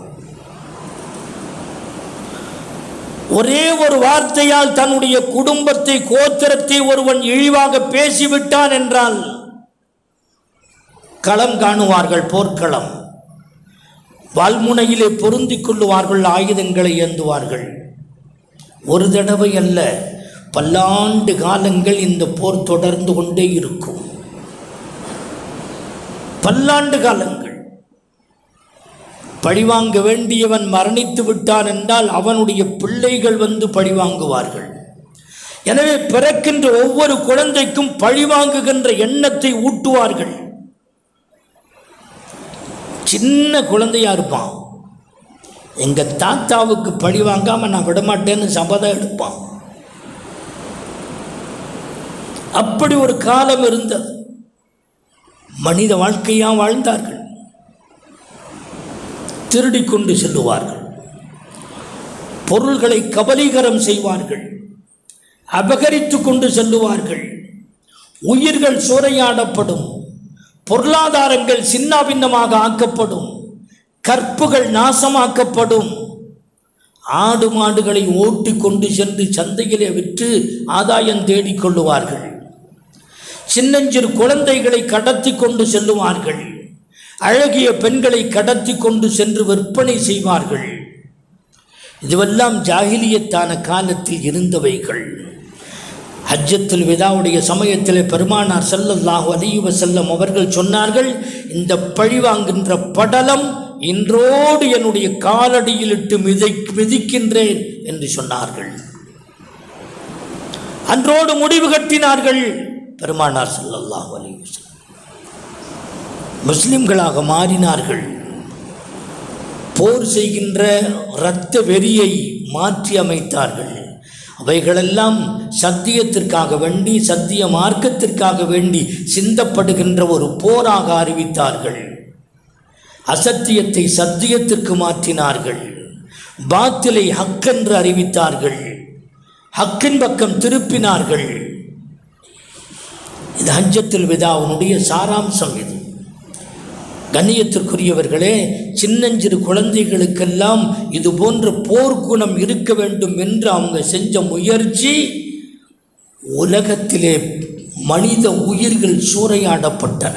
ஒரே ஒரு வார்த்தையால் தன்னுடைய குடும்பத்தை, கோத்திரத்தை ஒருவன் இழிவாக பேசிவிட்டான் என்றால் களம் காணுவார்கள், போர்க்களம். வால்முனையிலே பொருந்திக் கொள்ளுவார்கள், ஆயுதங்களை ஏந்துவார்கள். ஒரு தடவை அல்ல, பல்லாண்டு காலங்கள் இந்த போர் தொடர்ந்து கொண்டே இருக்கும். பல்லாண்டு காலங்கள். பழிவாங்க வேண்டியவன் மரணித்து விட்டான் என்றால் அவனுடைய பிள்ளைகள் வந்து பழிவாங்குவார்கள். எனவே பிறக்கின்ற ஒவ்வொரு குழந்தைக்கும் பழிவாங்குகின்ற எண்ணத்தை ஊட்டுவார்கள். சின்ன குழந்தையா இருப்பான், எங்க தாத்தாவுக்கு பழிவாங்காம நான் விடமாட்டேன்னு சபதம் எடுப்பான். அப்படி ஒரு காலம் இருந்தது. மனித வாழ்க்கையாக வாழ்ந்தார்கள். திருடிக்கொண்டு செல்லுவார்கள், பொருள்களை கபலீகரம் செய்வார்கள், அபகரித்து கொண்டு செல்லுவார்கள், உயிர்கள் சூறையாடப்படும், பொருளாதாரங்கள் சின்னாபின்னமாக ஆக்கப்படும், கற்புகள் நாசமாக்கப்படும், ஆடு மாடுகளை ஓட்டி கொண்டு சென்று சந்தையிலே விற்று ஆதாயம் தேடிக்கொள்ளுவார்கள், சின்னஞ்சிறு குழந்தைகளை கடத்தி கொண்டு செல்லுவார்கள், அழகிய பெண்களை கடத்தி கொண்டு சென்று விற்பனை செய்வார்கள். இதுவெல்லாம் ஜாஹிலியத்தான காலத்தில் இருந்தவைகள். ஹஜ்ஜத்துல் விதாவுடைய சமயத்தில் பெருமானார் ஸல்லல்லாஹு அலைஹி வஸல்லம் அவர்கள் சொன்னார்கள், இந்த பழிவாங்குகின்ற படலம் இன்றோடு என்னுடைய காலடியில் இட்டு மிதிக்கின்றேன் என்று சொன்னார்கள். அன்றோடு முடிவு கட்டினார்கள் பெருமானார் ஸல்லல்லாஹு அலைஹி வஸல்லம். முஸ்லிம்களாக மாறினார்கள். போர் செய்கின்ற இரத்த வெறியை மாற்றி அமைத்தார்கள். அவைகளெல்லாம் சத்தியத்திற்காக வேண்டி, சத்திய மார்க்கத்திற்காக வேண்டி சிந்தப்படுகின்ற ஒரு போராக அறிவித்தார்கள். அசத்தியத்தை சத்தியத்திற்கு மாற்றினார்கள். பாத்திலை ஹக்கென்று அறிவித்தார்கள். ஹக்கின் பக்கம் திருப்பினார்கள். இது ஹஜ்ஜத்துல் விதாவுடைய சாராம்சம். இது கண்ணியத்திற்குரியவர்களே, சின்னஞ்சிறு குழந்தைகளுக்கெல்லாம் இது போன்ற போர்க்குணம் இருக்க வேண்டும் என்று அவங்க செஞ்ச முயற்சி, உலகத்திலே மனித உயிர்கள் சூறையாடப்பட்டன,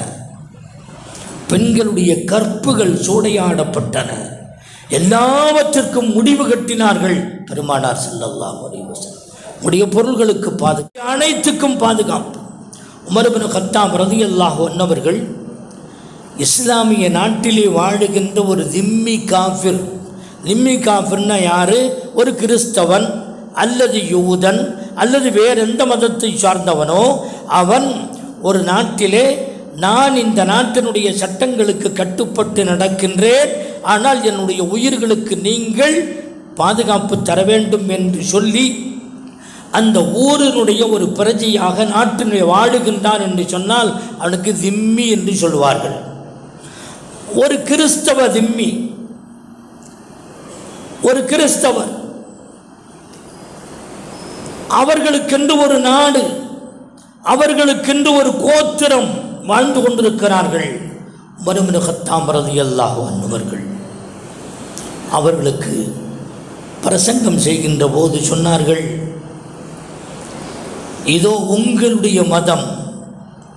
பெண்களுடைய கற்புகள் சூறையாடப்பட்டன. எல்லாவற்றிற்கும் முடிவு கட்டினார்கள் பெருமானார் ஸல்லல்லாஹு அலைஹி வஸல்லம். உடைய பொருள்களுக்கு பாதுகாப்பு, அனைத்துக்கும் பாதுகாப்பு. உமர் இப்னு கத்தாப் ரலியல்லாஹு அன்ஹு அவர்கள் இஸ்லாமிய நாட்டிலே வாழுகின்ற ஒரு திம்மி காஃபிர். திம்மி காஃபிர்னா யாரு? ஒரு கிறிஸ்தவன் அல்லது யூதன் அல்லது வேறு எந்த மதத்தை சார்ந்தவனோ அவன் ஒரு நாட்டிலே, நான் இந்த நாட்டினுடைய சட்டங்களுக்கு கட்டுப்பட்டு நடக்கின்றேன், ஆனால் என்னுடைய உயிர்களுக்கு நீங்கள் பாதுகாப்பு தர வேண்டும் என்று சொல்லி அந்த ஊரினுடைய ஒரு பிரஜையாக நாட்டினுடைய வாழுகின்றான் என்று சொன்னால் அவனுக்கு திம்மி என்று சொல்வார்கள். ஒரு கிறிஸ்தவ திம்மி, ஒரு கிறிஸ்தவர், அவர்களுக்கென்று ஒரு நாடு, அவர்களுக்கென்று ஒரு கோத்திரம் வாழ்ந்து கொண்டிருக்கிறார்கள். உமர் இப்னு கத்தாப் ரலியல்லாஹு அன்ஹு அவர்கள் அவர்களுக்கு பிரசங்கம் செய்கின்ற போது சொன்னார்கள், இதோ உங்களுடைய மதம்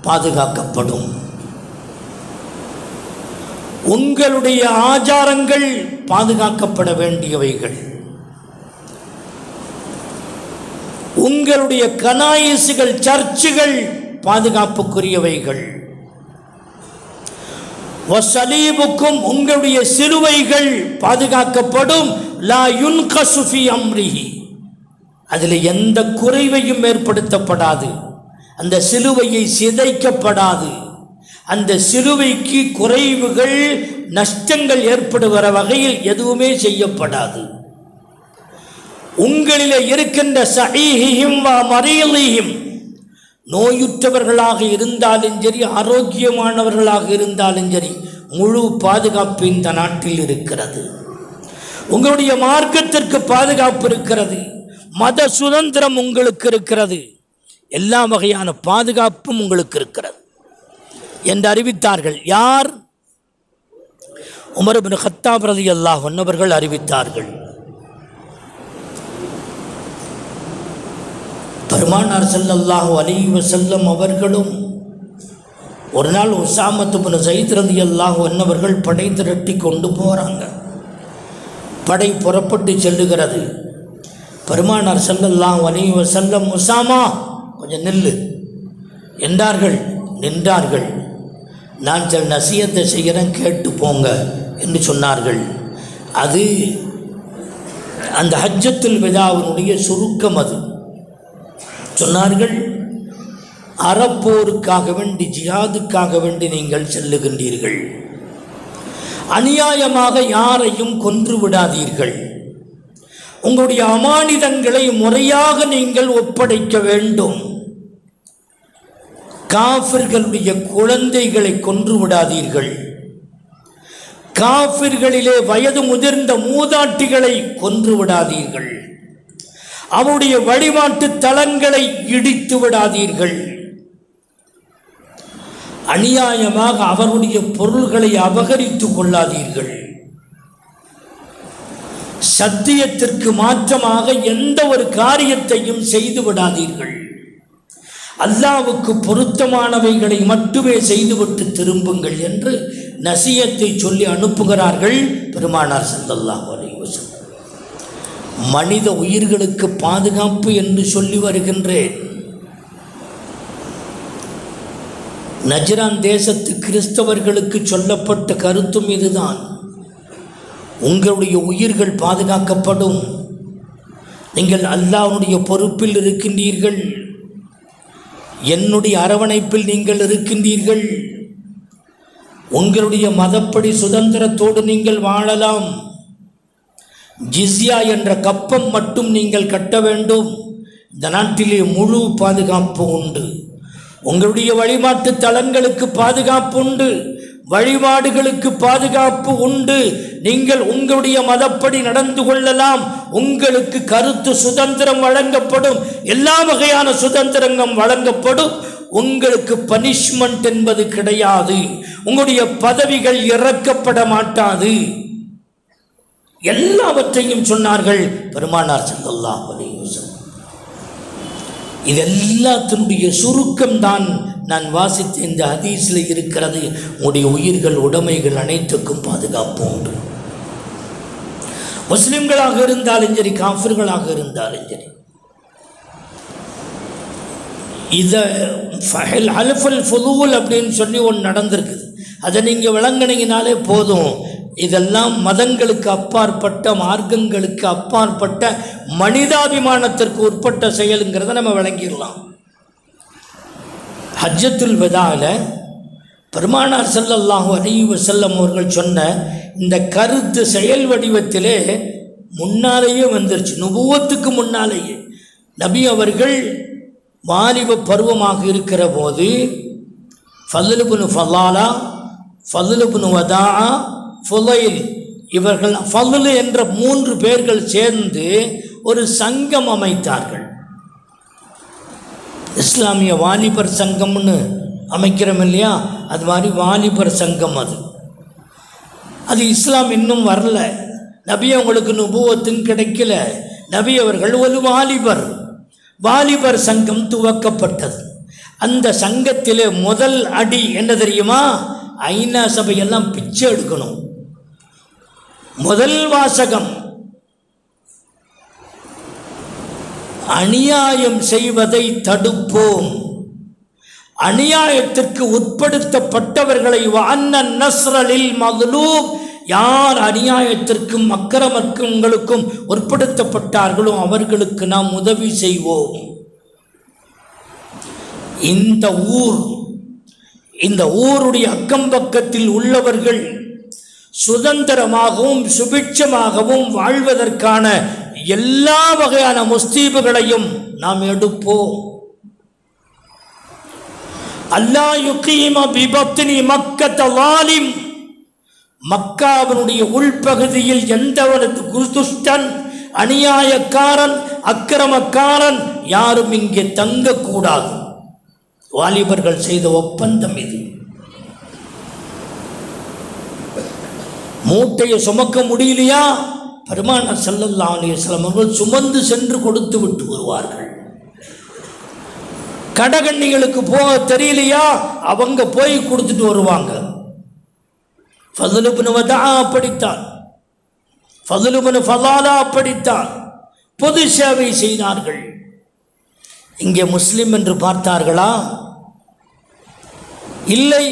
பாதுகாக்கப்படும், உங்களுடைய ஆச்சாரங்கள் பாதுகாக்கப்பட வேண்டியவைகள், உங்களுடைய கனாயிசுகள், சர்ச்சுகள் பாதுகாப்புக்குரியவைகள், வஸலீபுக்கும் உங்களுடைய சிலுவைகள் பாதுகாக்கப்படும், லா யுன்கசு ஃபீ அம்ரிஹி, அதில் எந்த குறைவையும் ஏற்படுத்தப்படாது, அந்த சிலுவையை சிதைக்கப்படாது, அந்த சிலுவைக்கு குறைவுகள் நஷ்டங்கள் ஏற்படுகிற வகையில் எதுவுமே செய்யப்படாது. உங்களிலே இருக்கின்ற ஸஹீஹிஹிம் வ மரீலிஹிம், நோயுற்றவர்களாக இருந்தாலும் சரி, ஆரோக்கியமானவர்களாக இருந்தாலும் சரி, முழு பாதுகாப்பு இந்த நாட்டில் இருக்கிறது. உங்களுடைய மார்க்கத்திற்கு பாதுகாப்பு இருக்கிறது, மத சுதந்திரம் உங்களுக்கு இருக்கிறது, எல்லா வகையான பாதுகாப்பும் உங்களுக்கு இருக்கிறது என்று அறிவித்தார்கள். யார்? உமர் இப்னு கத்தாப் ரலியல்லாஹு அன்ஹு அவர்கள் அறிவித்தார்கள். பெருமானார் ஸல்லல்லாஹு அலைஹி வஸல்லம் அவர்களும் ஒரு நாள் உஸாமத் இப்னு ஸைத் ரலியல்லாஹு அன்ஹு அவர்கள் படை திரட்டி கொண்டு போகிறாங்க. படை புறப்பட்டு செல்லுகிறது. பெருமானார் ஸல்லல்லாஹு அலைஹி வஸல்லம், உஸாமா கொஞ்சம் நில்லு என்றார்கள். நின்றார்கள். நான் சில நசியத்தை செய்கிறேன், கேட்டு போங்க என்று சொன்னார்கள். அது அந்த ஹஜ்ஜத்துல் விதாவினுடைய சுருக்கம். அது சொன்னார்கள், அறப்போருக்காக வேண்டி, ஜிஹாதுக்காக வேண்டி நீங்கள் செல்லுகின்றீர்கள், அநியாயமாக யாரையும் கொன்று விடாதீர்கள், உங்களுடைய அமானிதங்களை முறையாக நீங்கள் ஒப்படைக்க வேண்டும், காஃபிர்களுடைய குழந்தைகளை கொன்று விடாதீர்கள். காஃபிர்களிலே வயது முதிர்ந்த மூதாட்டிகளை கொன்று விடாதீர்கள். அவருடைய வழிபாட்டு தலங்களை இடித்து விடாதீர்கள். அநியாயமாக அவருடைய பொருள்களை அபகரித்துக் கொள்ளாதீர்கள். சத்தியத்திற்கு மாற்றமாக எந்த ஒரு காரியத்தையும் செய்து விடாதீர்கள். அல்லாஹ்வுக்கு பொருத்தமானவைகளை மட்டுமே செய்துவிட்டு திரும்புங்கள் என்று நசியத்தை சொல்லி அனுப்புகிறார்கள் பெருமானார் ஸல்லல்லாஹு அலைஹி வஸல்லம். மனித உயிர்களுக்கு பாதுகாப்பு என்று சொல்லி வருகின்றேன். நஜ்ரான் தேசத்து கிறிஸ்தவர்களுக்கு சொல்லப்பட்ட கருத்தும் இதுதான். உங்களுடைய உயிர்கள் பாதுகாக்கப்படும். நீங்கள் அல்லாஹ்வுடைய பொறுப்பில் இருக்கின்றீர்கள். என்னுடைய அரவணைப்பில் நீங்கள் இருக்கின்றீர்கள். உங்களுடைய மதப்படி சுதந்திரத்தோடு நீங்கள் வாழலாம். ஜிஸ்யா என்ற கப்பம் மட்டும் நீங்கள் கட்ட வேண்டும். இந்த நாட்டிலே முழு பாதுகாப்பு உண்டு. உங்களுடைய வழிபாட்டு தலங்களுக்கு பாதுகாப்பு உண்டு. வழிபாடுகளுக்கு பாதுகாப்பு உண்டு. நீங்கள் உங்களுடைய மதப்படி நடந்து கொள்ளலாம். உங்களுக்கு கருத்து சுதந்திரம் வழங்கப்படும். எல்லா வகையான சுதந்திரங்களும் வழங்கப்படும். உங்களுக்கு பனிஷ்மெண்ட் என்பது கிடையாது. உங்களுடைய பதவிகள் இறக்கப்பட மாட்டாது. எல்லாவற்றையும் சொன்னார்கள் பெருமானார் ஸல்லல்லாஹு அலைஹி வஸல்லம். இதெல்லாத்தினுடைய சுருக்கம் தான் நான் வாசித்த இந்த ஹதீஸில் இருக்கிறது. உங்களுடைய உயிர்கள் உடைமைகள் அனைத்துக்கும் பாதுகாப்பு உண்டு. முஸ்லிம்களாக இருந்தாலும் சரி, காஃபிர்களாக இருந்தாலும் சரி. இதை ஹல்ஃபுல் ஃபுதூல் அப்படின்னு சொல்லி ஒன்று நடந்திருக்குது. அதை நீங்கள் விளங்கினீங்கனாலே போதும். இதெல்லாம் மதங்களுக்கு அப்பாற்பட்ட, மார்க்கங்களுக்கு அப்பாற்பட்ட, மனிதாபிமானத்திற்கு உட்பட்ட செயலுங்கிறத நம்ம விளங்கிடலாம். ஹஜ்ஜத்துல் வதால பெருமானார் ஸல்லல்லாஹு அலைஹி வஸல்லம் அவர்கள் சொன்ன இந்த கருத்து செயல் வடிவத்திலே முன்னாலேயே வந்துருச்சு. நுபுவத்துக்கு முன்னாலேயே நபி அவர்கள் வாலிப பருவமாக இருக்கிற போது ஃபதுல் இப்னு ஃபலாலா, ஃபதுல் இப்னு வதாஆ, ஃபுலைல் இவர்கள் ஃபதுல் என்ற 3 பேர்கள் சேர்ந்து ஒரு சங்கம் அமைத்தார்கள். இஸ்லாமிய வாலிபர் சங்கம்னு அமைக்கிறோம் இல்லையா, அது மாதிரி வாலிபர் சங்கம். அது இஸ்லாம் இன்னும் வரல. நபி அவங்களுக்கு நுபுவத்தும் கிடைக்கல. நபி அவர்கள் ஒரு வாலிபர் சங்கம் துவக்கப்பட்டது. அந்த சங்கத்திலே முதல் அடி என்ன தெரியுமா? ஐநா சபையெல்லாம் பிச்சை எடுக்கணும். முதல் வாசகம், அநியாயம் செய்வதை தடுப்போம். அநியாயத்திற்கு உட்படுத்தப்பட்டவர்களை வஅன்னன் நஸ்ரலில் மக்லூப், யார் அநியாயத்திற்கும் அக்கிரமங்களுக்கும் உட்படுத்தப்பட்டார்களோ அவர்களுக்கு நாம் உதவி செய்வோம். இந்த ஊருடைய அக்கம்பக்கத்தில் உள்ளவர்கள் சுதந்திரமாகவும் சுபிட்சமாகவும் வாழ்வதற்கான எல்லா வகையான முஸ்தீபுகளையும் நாம் எடுப்போம். அல்லா யுகீம பிபத்னி மக்கத வாலிம், மக்காவினுடைய உள்பகுதியில் எந்தவனது துஷ்டன், அநியாயக்காரன், அக்கிரமக்காரன் யாரும் இங்கே தங்கக்கூடாது. வாலிபர்கள் செய்த ஒப்பந்தம் இது. மூட்டையை சுமக்க முடியலையா, பெருமானார் ஸல்லல்லாஹு அலைஹி வஸல்லம் அவர்கள் சுமந்து சென்று கொடுத்து விட்டு வருவார்கள். கடகண்ணிகளுக்கு போக தெரியலையா, அவங்க போய் கொடுத்துட்டு வருவாங்க. ஃபதுல் இப்னு வதாஆ அப்படித்தான், ஃபதுல் இப்னு ஃபலாலா அப்படித்தான். பொது சேவை செய்தார்கள். இங்கே முஸ்லிம் என்று பார்த்தார்களா? இல்லை.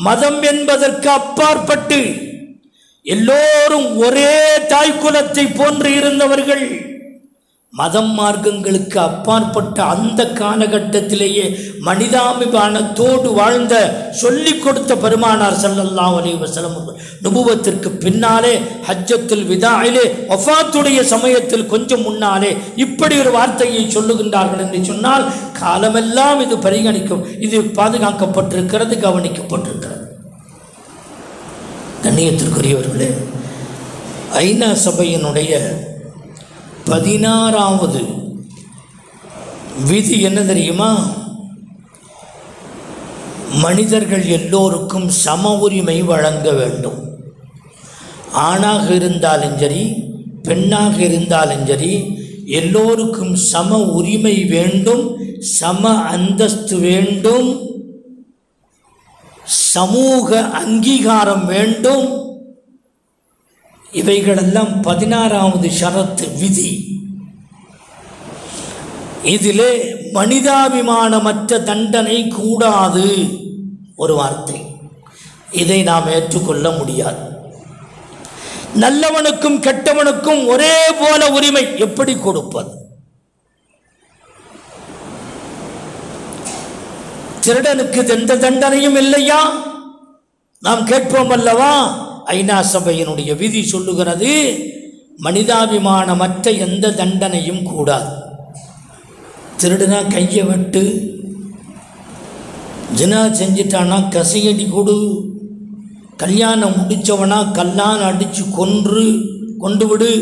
மதம் என்பதற்கு அப்பாற்பட்டு எல்லோரும் ஒரே தாய்க்குலத்தை போன்று இருந்தவர்கள். மதம் மார்க்கங்களுக்கு அப்பாற்பட்ட அந்த காலகட்டத்திலேயே மனிதாபிமானத்தோடு வாழ்ந்த சொல்லிக் கொடுத்த பெருமானார் ஸல்லல்லாஹு அலைஹி வஸல்லம் நுபுவத்திற்கு பின்னாலே ஹஜ்ஜத்துல் விதாயிலே வஃபாத்துடைய சமயத்தில் கொஞ்சம் முன்னாலே இப்படி ஒரு வார்த்தையை சொல்லுகின்றார்கள் என்று சொன்னால் காலமெல்லாம் இது பரிகணிக்கும், இது பாதுகாக்கப்பட்டிருக்கிறது, கவனிக்கப்பட்டிருக்கிறது. கண்ணியத்திற்குரியவர்களே, ஐநா சபையினுடைய 16வது விதி என்ன தெரியுமா? மனிதர்கள் எல்லோருக்கும் சம உரிமை வழங்க வேண்டும். ஆணாக இருந்தாலும் சரி, பெண்ணாக இருந்தாலும் சரி, எல்லோருக்கும் சம உரிமை வேண்டும், சம அந்தஸ்து வேண்டும், சமூக அங்கீகாரம் வேண்டும். இவைகளெல்லாம் 16வது ஷரத்து விதி. இதிலே மனிதாபிமானமற்ற தண்டனை கூடாது ஒரு வார்த்தை. இதை நாம் ஏற்றுக்கொள்ள முடியாது. நல்லவனுக்கும் கெட்டவனுக்கும் ஒரே போல உரிமை எப்படி கொடுப்பது? திருடனுக்கு எந்த தண்டனையும் இல்லையா? நாம் கேட்போம் அல்லவா? ஐநா சபையினுடைய விதி சொல்லுகிறது, மனிதாபிமானமற்ற எந்த தண்டனையும் கூடாது. திருடுனா கையை வெட்டு, ஜினா செஞ்சிட்டானா கசையடி கொடு, கல்யாணம் முடித்தவனா கல்லால் அடித்து கொண்டு விடு.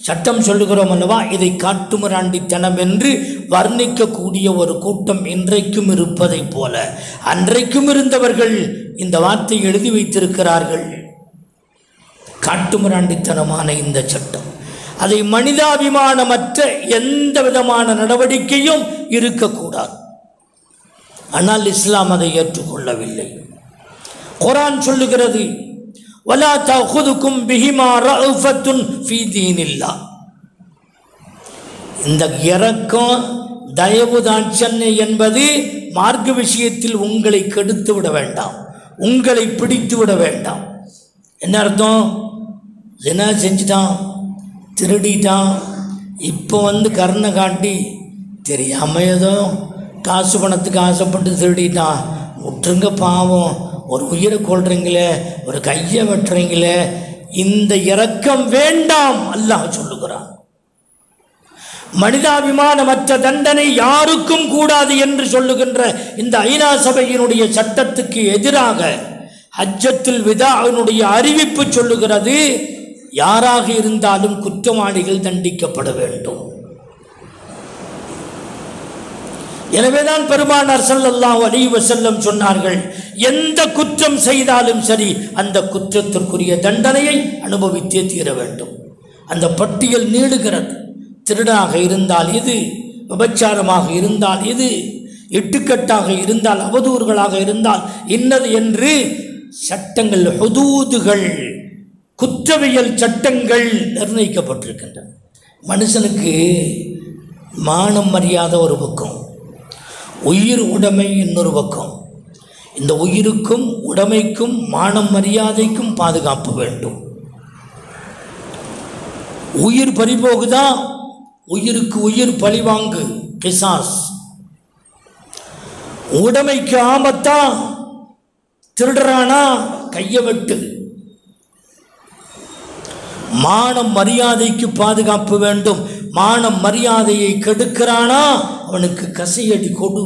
சட்டம் சொல்லுகிறோம் அல்லவா? இதை காட்டுமிராண்டித்தனம் என்று வர்ணிக்கக்கூடிய ஒரு கூட்டம் இன்றைக்கும் இருப்பதைப் போல அன்றைக்கும் இருந்தவர்கள் இந்த வார்த்தை எழுதி வைத்திருக்கிறார்கள். காட்டுமிராண்டித்தனமான இந்த சட்டம், அதை மனிதாபிமானமற்ற எந்த விதமான நடவடிக்கையும் இருக்கக்கூடாது. ஆனால் இஸ்லாம் அதை ஏற்றுக்கொள்ளவில்லை. குர்ஆன் சொல்லுகிறது, வலா தஅகுதுகும் பிஹிமா ரஅஃபத்துன் ஃபீ தீனில்லாஹ். இந்த இரக்கம், தயவு, தாட்சண்யை என்பது மார்க்க விஷயத்தில் உங்களை கெடுத்து விட வேண்டாம், உங்களை பிடித்து விட வேண்டாம். என்ன அர்த்தம்? ஜினா செஞ்சுட்டான், திருடிட்டான், இப்போ கருணை காட்டி தெரியாமல் ஏதோ காசு பணத்துக்கு ஆசைப்பட்டு திருடிட்டான், விட்டுருங்க பாவம், ஒரு உயிரை கொள்றீங்களே, ஒரு கையை வெட்டுறீங்களே, இந்த இரக்கம் வேண்டாம் அல்லாஹ் சொல்லுகிறான். மனிதாபிமானமற்ற தண்டனை யாருக்கும் கூடாது என்று சொல்லுகின்ற இந்த ஐநா சபையினுடைய சட்டத்துக்கு எதிராக ஹஜ்ஜத்துல் விதாவினுடைய அறிவிப்பு சொல்லுகிறது, யாராக இருந்தாலும் குற்றவாளிகள் தண்டிக்கப்பட வேண்டும். எனவேதான் பெருமானார் ஸல்லல்லாஹு அலைஹி வஸல்லம் சொன்னார்கள், எந்த குற்றம் செய்தாலும் சரி அந்த குற்றத்திற்குரிய தண்டனையை அனுபவித்தே தீர வேண்டும். அந்த பட்டியல் நீளுகிறது. திருடாக இருந்தால் இது, விபச்சாரமாக இருந்தால் இது, எட்டுக்கட்டாக இருந்தால், அவதூறுகளாக இருந்தால் இன்னது என்று சட்டங்கள், ஹுதூதுகள், குற்றவியல் சட்டங்கள் நிர்ணயிக்கப்பட்டிருக்கின்றன. மனுஷனுக்கு மானம் மரியாதை ஒரு பக்கம், உயிர் உடைமை இன்னொரு பக்கம். இந்த உயிருக்கும் உடைமைக்கும் மானம் மரியாதைக்கும் பாதுகாப்பு வேண்டும். உயிர் பறிபோகுதா, உயிருக்கு உயிர் பழிவாங்கு, கிசாஸ். உடைமைக்கு ஆபத்தா, திருடுறானா கையை வெட்டு. மானம் மரியாதைக்கு பாதுகாப்பு வேண்டும். மானம் மரியாதையை கெடுக்கிறானா அவனுக்கு கசையடி கொடு,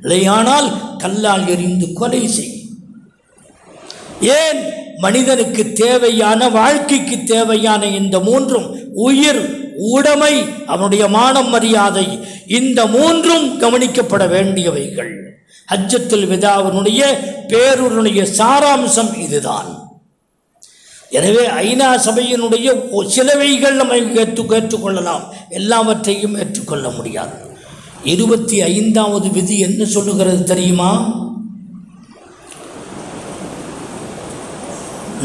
இல்லையானால் கல்லால் எறிந்து கொலை செய். ஏன்? மனிதனுக்கு தேவையான, வாழ்க்கைக்கு தேவையான இந்த மூன்றும், உயிர், உடைமை, அவனுடைய மானம் மரியாதை, இந்த மூன்றும் கவனிக்கப்பட வேண்டியவைகள். ஹஜ்ஜத்துல் விதாவினுடைய பேருடைய சாராம்சம் இதுதான். எனவே ஐநா சபையினுடைய சிலவைகள் நம்ம ஏற்றுக்கொள்ளலாம், எல்லாவற்றையும் ஏற்றுக்கொள்ள முடியாது. 25வது விதி என்ன சொல்லுகிறது தெரியுமா?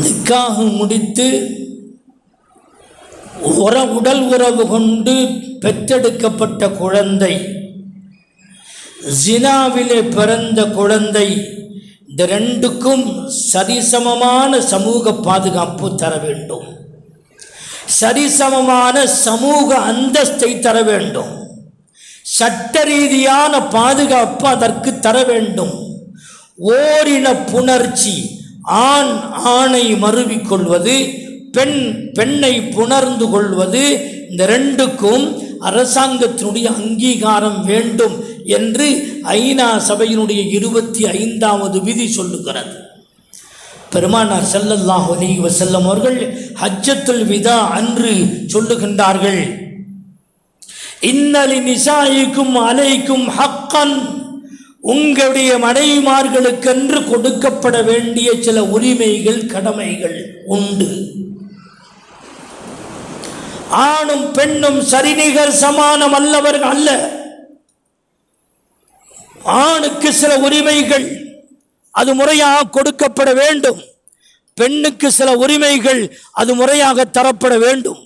நிக்காஹ் முடித்து உடல் உறவு கொண்டு பெற்றெடுக்கப்பட்ட குழந்தை, ஜினாவிலே பிறந்த குழந்தை, இந்த ரெண்டுக்கும் சரிசமமான சமூக பாதுகாப்பு தர வேண்டும். சரிசமமான சமூக அந்தஸ்தை தர வேண்டும், சட்ட ரீதியான பாதுகாப்பு அதற்கு தர வேண்டும். ஓரின புணர்ச்சி, ஆண் ஆணை மறுவிக்கொள்வது, பெண் பெண்ணை புணர்ந்து கொள்வது, இந்த ரெண்டுக்கும் அரசாங்கத்தினுடைய அங்கீகாரம் வேண்டும் என்று ஐநா சபையினுடைய 25வது விதி சொல்லுகிறது. பெருமானார் ஸல்லல்லாஹு அலைஹி வஸல்லம் அவர்கள் ஹஜ்ஜத்துல் விதா அன்று சொல்லுகின்றார்கள், இன்னலி நிசாயிக்கும் அலைக்கும் ஹக்கன், உங்களுடைய மனைவிமார்களுக்கென்று கொடுக்கப்பட வேண்டிய சில உரிமைகள் கடமைகள் உண்டு. ஆணும் பெண்ணும் சரிநிகர் சமானம் அல்லவர்கள் அல்ல. ஆணுக்கு சில உரிமைகள் அது முறையாக கொடுக்கப்பட வேண்டும், பெண்ணுக்கு சில உரிமைகள் அது முறையாக தரப்பட வேண்டும்.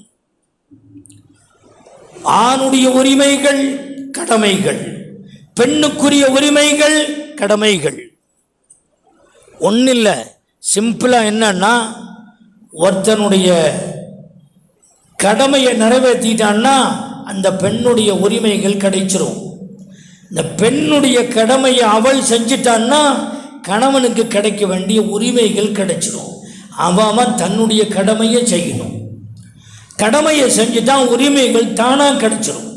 ஆணுடைய உரிமைகள் கடமைகள், பெண்ணுக்குரிய உரிமைகள் கடமைகள். ஒன்றில்லை, சிம்பிளாக என்னன்னா, ஒருத்தனுடைய கடமையை நிறைவேற்றிட்டான்னா அந்த பெண்ணுடைய உரிமைகள் கிடைச்சிரும். இந்த பெண்ணுடைய கடமையை அவள் செஞ்சிட்டான்னா கணவனுக்கு கிடைக்க வேண்டிய உரிமைகள் கிடைச்சிடும். அவன் தன்னுடைய கடமையை செய்யணும், கடமையை செஞ்சுட்டான் உரிமைகள் தானாக கிடைச்சிடும்.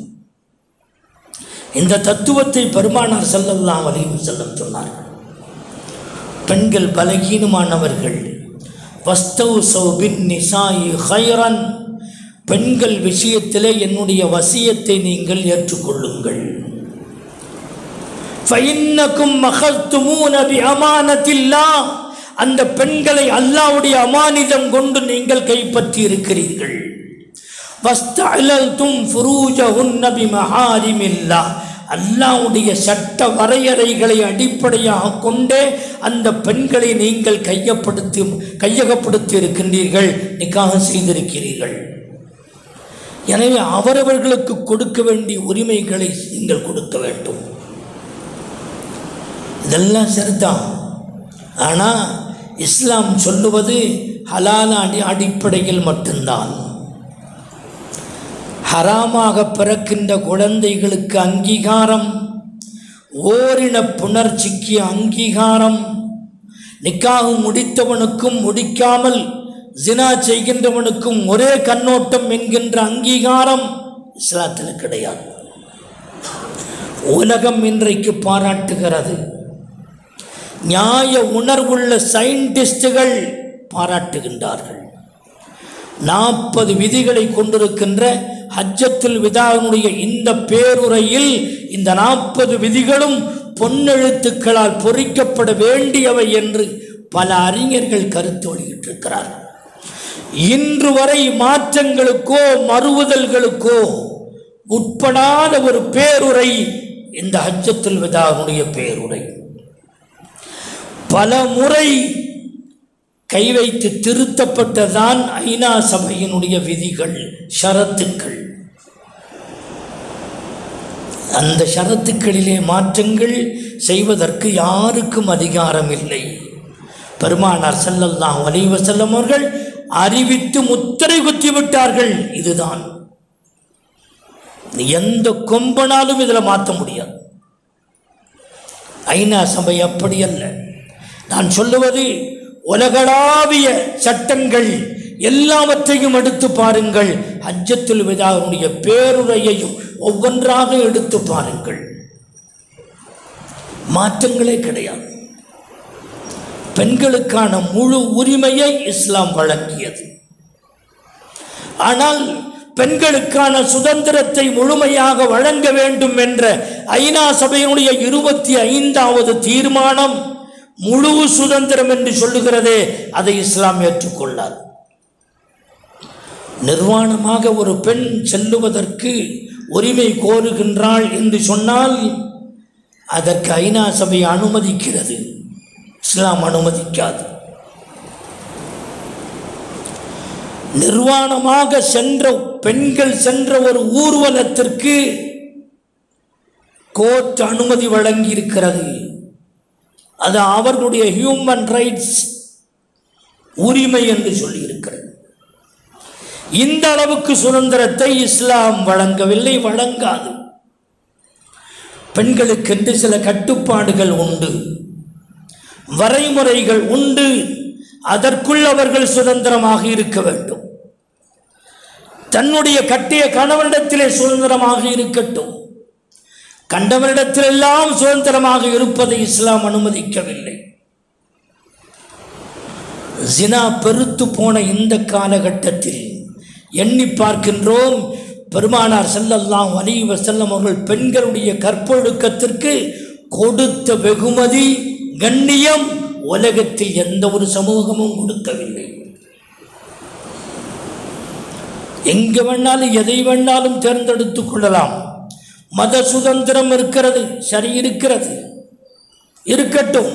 இந்த தத்துவத்தை பெருமானார் ஸல்லல்லாஹு அலைஹி வஸல்லம் சொன்னார்கள். பெண்கள் பலகீனமானவர்கள், வஸ்தௌஸௌ பின் நிசாஇ கைரன், பெண்கள் விஷயத்திலே என்னுடைய வசியத்தை நீங்கள் ஏற்றுக்கொள்ளுங்கள். ஃபஇன்னகும் மகல்துமூன பிஅமானத்தில்லாஹ், அந்த பெண்களை அல்லாஹ்வுடைய அமானிதம் கொண்டு நீங்கள் கைப்பற்றி இருக்கிறீர்கள். வஸ்தஅலல்தும் ஃபுரூஜஹுன்ன பிமஹாரிமில்லாஹ், அல்லாஹ்வுடைய சட்ட வரையறைகளை அடிப்படையாக கொண்டே அந்த பெண்களை நீங்கள் கையகப்படுத்தி இருக்கின்றீர்கள், நிக்காஹ் செய்திருக்கிறீர்கள். எனவே அவரவர்களுக்கு கொடுக்க வேண்டிய உரிமைகளை நீங்கள் கொடுக்க வேண்டும். இதெல்லாம் சரிதான். ஆனால் இஸ்லாம் சொல்லுவது ஹலாலான அடிப்படையில் மட்டும்தான். ஹராமாக பிறக்கின்ற குழந்தைகளுக்கு அங்கீகாரம், ஓரின புணர்ச்சிக்கு அங்கீகாரம், நிக்காஹ் முடித்தவனுக்கும் முடிக்காமல் ஜினா செய்கின்றவனுக்கும் ஒரே கண்ணோட்டம் என்கின்ற அங்கீகாரம் இஸ்லாத்தில் கிடையாது. உலகம் இன்றைக்கு பாராட்டுகிறது, நியாய உணர்வுள்ள சயின்டிஸ்டுகள் பாராட்டுகின்றார்கள். 40 விதிகளை கொண்டிருக்கின்ற ஹஜ்ஜத்துல் விதாவினுடைய இந்த பேருரையில் இந்த 40 விதிகளும் பொன்னெழுத்துக்களால் பொறிக்கப்பட வேண்டியவை என்று பல அறிஞர்கள் கருத்து வெளியிட்டிருக்கிறார்கள். இன்று வரை மாற்றங்களுக்கோ மறுவுதல்களுக்கோ உட்படாத ஒரு பேருரை இந்த ஹஜ்ஜத்துல் விதாவுடைய பேருரை. பல முறை கை வைத்து திருத்தப்பட்டதான் ஐநா சபையினுடைய விதிகள், ஷரத்துக்கள். அந்த ஷரத்துக்களிலே மாற்றங்கள் செய்வதற்கு யாருக்கும் அதிகாரம் இல்லை. பெருமானார் ஸல்லல்லாஹு அலைஹி வஸல்லம் அவர்கள் அறிவித்து முத்திரை குத்தி விட்டார்கள். இதுதான், எந்த கொம்பனாலும் இதில் மாற்ற முடியாது. ஐநா சபை அப்படி அல்ல. நான் சொல்லுவது உலகளாவிய சட்டங்கள் எல்லாவற்றையும் எடுத்து பாருங்கள். ஹஜ்ஜத்துல் விதாவுடைய பேருரையையும் ஒவ்வொன்றாக எடுத்து பாருங்கள். மாற்றங்களே கிடையாது. பெண்களுக்கான முழு உரிமையை இஸ்லாம் வழங்கியது. ஆனால் பெண்களுக்கான சுதந்திரத்தை முழுமையாக வழங்க வேண்டும் என்ற ஐநா சபையினுடைய 25வது தீர்மானம் முழு சுதந்திரம் என்று சொல்லுகிறதே, அதை இஸ்லாம் ஏற்றுக்கொள்ளாது. நிர்வாணமாக ஒரு பெண் செல்லுவதற்கு உரிமை கோருகின்றாள் என்று சொன்னால் அதற்கு ஐநா சபை அனுமதிக்கிறது, இஸ்லாம் அனுமதிக்காது. நிர்வாணமாக சென்ற பெண்கள் சென்ற ஒரு ஊர்வலத்திற்கு கோர்ட் அனுமதி வழங்கி இருக்கிறது. அது அவர்களுடைய ஹியூமன் ரைட்ஸ் உரிமை என்று சொல்லி இருக்கிறது. இந்த அளவுக்கு சுதந்திரத்தை இஸ்லாம் வழங்கவில்லை, வழங்காது. பெண்களுக்கென்று சில கட்டுப்பாடுகள் உண்டு, வரைமுறைகள் உண்டு. அதற்குள் அவர்கள் சுதந்திரமாக இருக்க வேண்டும். தன்னுடைய கட்டிய கணவனிடத்திலே சுதந்திரமாக இருக்கட்டும். கண்டவனிடத்திலெல்லாம் சுதந்திரமாக இருப்பதை இஸ்லாம் அனுமதிக்கவில்லை. ஜினா பெருத்து போன இந்த காலகட்டத்தில் எண்ணி பார்க்கின்றோம், பெருமானார் ஸல்லல்லாஹு அலைஹி வஸல்லம் அவர்கள் பெண்களுடைய கற்பொழுக்கத்திற்கு கொடுத்த வெகுமதி, கண்ணியம் உலகத்தில் எந்த ஒரு சமூகமும் கொடுக்கவில்லை. எங்க வேணாலும் எதை வேணாலும் தேர்ந்தெடுத்துக் கொள்ளலாம். மத சுதந்திரம் இருக்கிறது, சரி இருக்கிறது, இருக்கட்டும்.